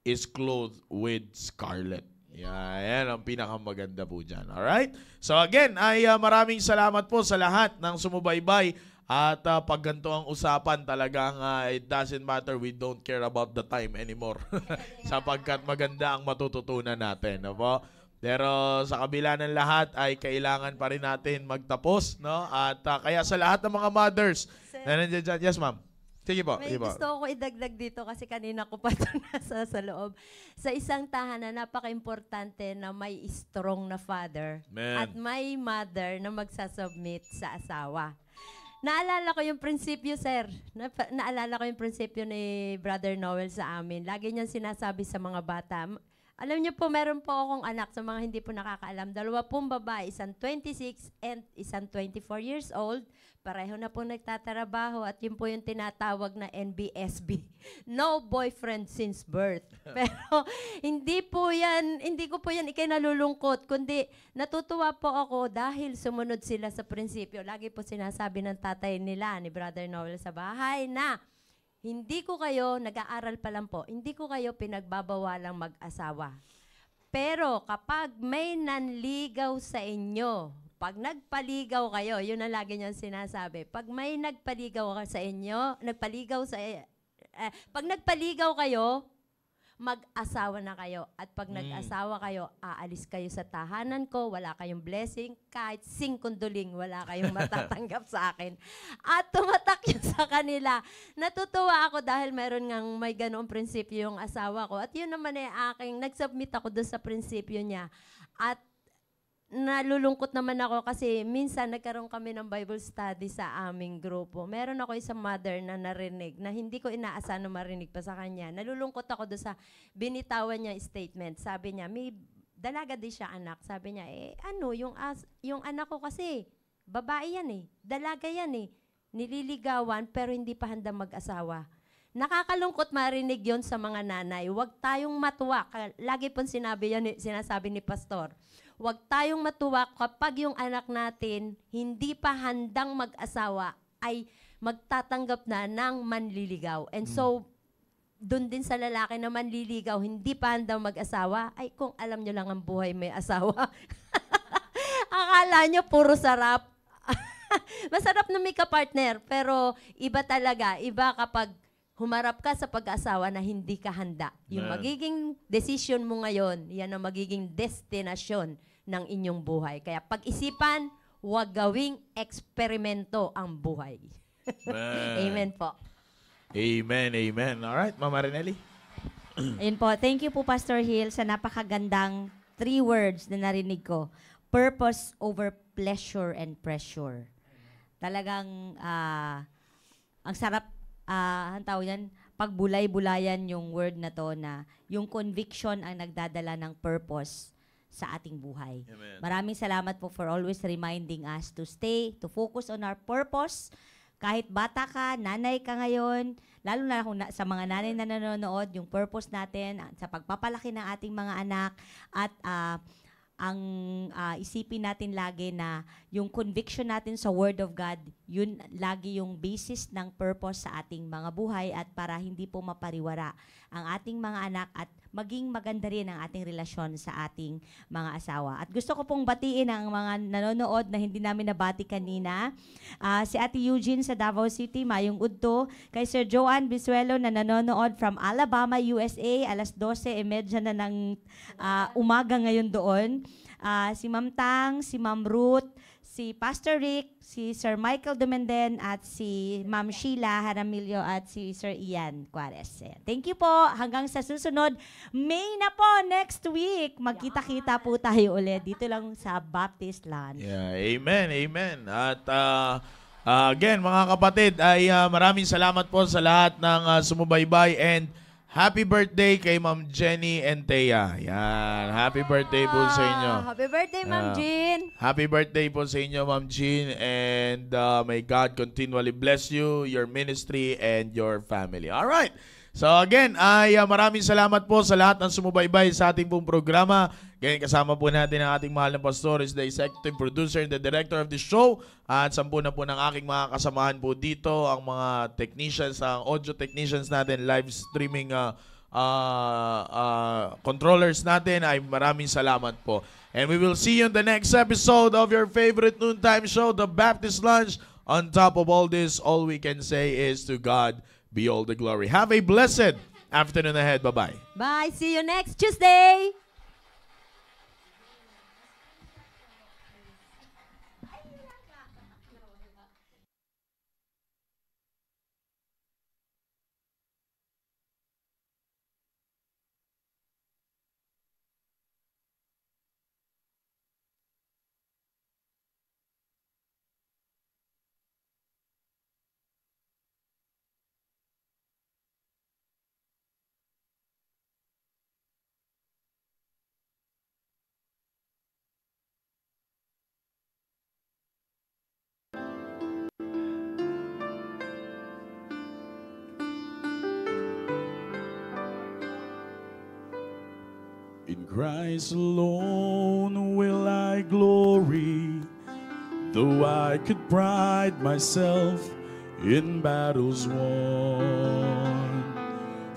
S1: is clothed with scarlet. Yan ang pinakamaganda po dyan. Alright? So again, ay maraming salamat po sa lahat ng sumubaybay. At pag ganito ang usapan, talagang it doesn't matter. We don't care about the time anymore. Sapagkat maganda ang matututunan natin. Opo? Pero sa kabila ng lahat ay kailangan pa rin natin magtapos. No? At kaya sa lahat ng mga mothers na nandiyan dyan. Yes, ma'am. Sige po.
S3: May gusto ko idagdag dito kasi kanina ko pa ito nasa sa loob. Sa isang tahanan, napaka-importante na may strong na father
S1: Man.
S3: at may mother na magsasubmit sa asawa. Naalala ko yung prinsipyo, sir. Naalala ko yung prinsipyo ni Brother Noel sa amin. Lagi niyang sinasabi sa mga bata. Alam niyo po, meron po akong anak sa mga hindi po nakakaalam. 2 pong babae, isang 26 and isang 24 years old. Pareho na po nagtatrabaho at yun po yung tinatawag na NBSB. No boyfriend since birth. Pero hindi ko po yan ikinalulungkot, kundi natutuwa po ako dahil sumunod sila sa prinsipyo. Lagi po sinasabi ng tatay nila, ni Brother Noel sa bahay na, hindi ko kayo, nag-aaral pa lang po, hindi ko kayo pinagbabawalang mag-asawa. Pero kapag may nanligaw sa inyo, pag nagpaligaw kayo, yun ang lagi niyang sinasabi, pag may nagpaligaw sa inyo, pag nagpaligaw kayo, mag-asawa na kayo. At pag nag-asawa kayo, aalis kayo sa tahanan ko, wala kayong blessing, kahit singkunduling, wala kayong matatanggap sa akin. At tumatak yun sa kanila. Natutuwa ako dahil meron ngang may ganoong prinsipyo yung asawa ko. At yun naman aking, nag-submit ako doon sa prinsipyo niya. At nalulungkot naman ako kasi minsan nagkaroon kami ng Bible study sa aming grupo. Meron ako isang mother na narinig na hindi ko inaasahan na marinig pa sa kanya. Nalulungkot ako doon sa binitawan niya statement. Sabi niya, may dalaga din siya anak. Sabi niya, yung anak ko kasi, babae yan dalaga yan nililigawan pero hindi pa handang mag-asawa. Nakakalungkot marinig yon sa mga nanay. Huwag tayong matuwa. Lagi pong sinasabi ni Pastor. Huwag tayong matuwa kapag yung anak natin hindi pa handang mag-asawa ay magtatanggap na ng manliligaw. And so, doon din sa lalaki na manliligaw, hindi pa handang mag-asawa, ay kung alam nyo lang ang buhay may asawa. Akala nyo puro sarap. Masarap na may kapartner, pero iba talaga. Iba kapag humarap ka sa pag-asawa na hindi ka handa. Yung magiging decision mo ngayon, yan ang magiging destinasyon ng inyong buhay. Kaya pag-isipan, huwag gawing eksperimento ang buhay. Amen po.
S1: Amen, amen. Alright, Mama Renelli.
S2: Ayun po. Thank you po, Pastor Hill, sa napakagandang 3 words na narinig ko. Purpose over pleasure and pressure. Talagang ang sarap, ang tawag yan, pagbulay-bulayan yung word na to na yung conviction ang nagdadala ng purpose sa ating buhay.
S1: Amen.
S2: Maraming salamat po for always reminding us to to focus on our purpose. Kahit bata ka, nanay ka ngayon, lalo na kung sa mga nanay na nanonood, yung purpose natin sa pagpapalaki ng ating mga anak at ang isipin natin lagi na yung conviction natin sa Word of God, yun lagi yung basis ng purpose sa ating mga buhay at para hindi po mapariwara ang ating mga anak at maging maganda rin ang ating relasyon sa ating mga asawa. At gusto ko pong batiin ang mga nanonood na hindi namin nabati kanina. Si Ate Eugene sa Davao City, Mayong Udto. Kay Sir Joanne Bisuelo na nanonood from Alabama, USA, alas 12:30 na ng umaga ngayon doon. Si Ma'am Tang, si Ma'am Ruth, si Pastor Rick, si Sir Michael Dumenden, at si Ma'am Sheila Haramilio at si Sir Ian Juarez. Thank you po. Hanggang sa susunod, May na po, next week. Magkita-kita po tayo ulit dito lang sa Baptist Lunch.
S1: Yeah, amen, amen. At again, mga kapatid, ay maraming salamat po sa lahat ng sumubaybay and happy birthday kay Ma'am Jenny and Thea. Yan. Happy birthday po sa inyo.
S3: Happy birthday, Ma'am Jean.
S1: Happy birthday po sa inyo, Ma'am Jean. And may God continually bless you, your ministry, and your family. Alright. So again, ay maraming salamat po sa lahat ng sumubaybay sa ating pong programa. Ganyan, kasama po natin ang ating mahal na pastor, is the executive producer and the director of the show. At 10 na po ng aking mga kasamahan po dito, ang mga technicians, ang audio technicians natin, live streaming controllers natin, ay maraming salamat po. And we will see you in the next episode of your favorite noontime show, The Baptist Lunch. On top of all this, all we can say is to God be all the glory. Have a blessed afternoon ahead. Bye-bye.
S3: Bye. See you next Tuesday.
S1: In Christ alone will I glory, though I could pride myself in battles won.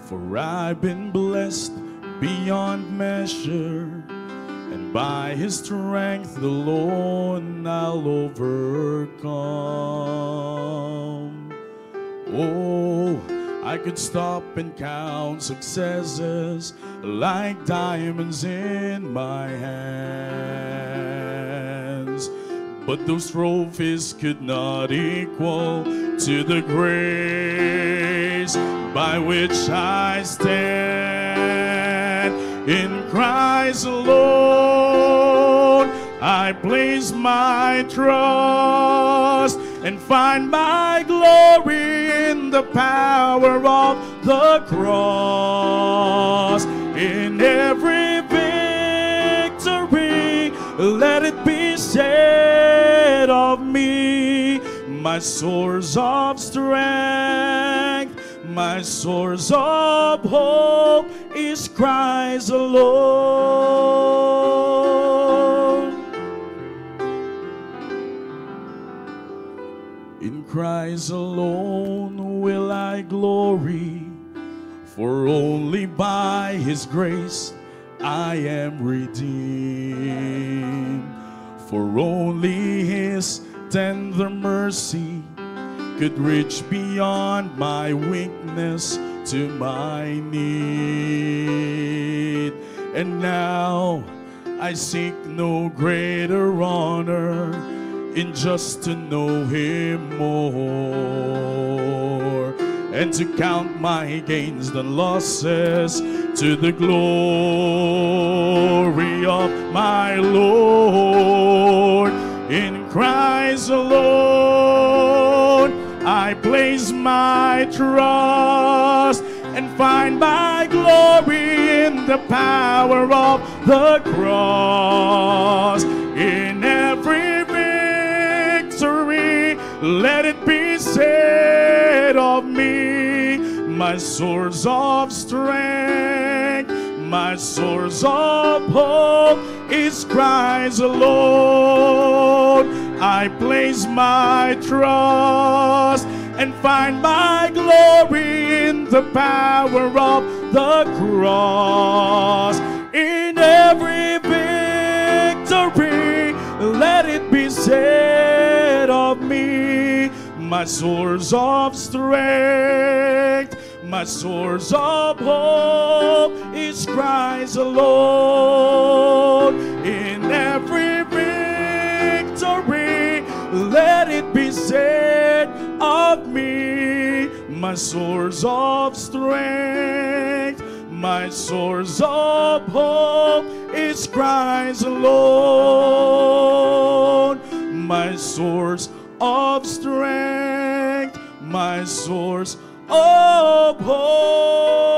S1: For I've been blessed beyond measure, and by His strength alone I'll overcome. Oh, I could stop and count successes like diamonds in my hands, but those trophies could not equal to the grace by which I stand. In Christ alone I I place my trust and find my glory in the power of the cross. In every victory, let it be said of me, my source of strength, my source of hope is Christ alone. In Christ alone will I glory, for only by His grace I am redeemed. For only His tender mercy could reach beyond my weakness to my need. And now I seek no greater honor in just to know Him more, and to count my gains than losses to the glory of my Lord. In Christ alone I place my trust and find my glory in the power of the cross. In every victory, let it be said of me, my source of strength, my source of hope is Christ alone. I place my trust and find my glory in the power of the cross. In every victory, let it be said of me, my source of strength, my source of hope is Christ alone. In every victory, let it be said of me, my source of strength, my source of hope is Christ alone. My source of strength, my source of hope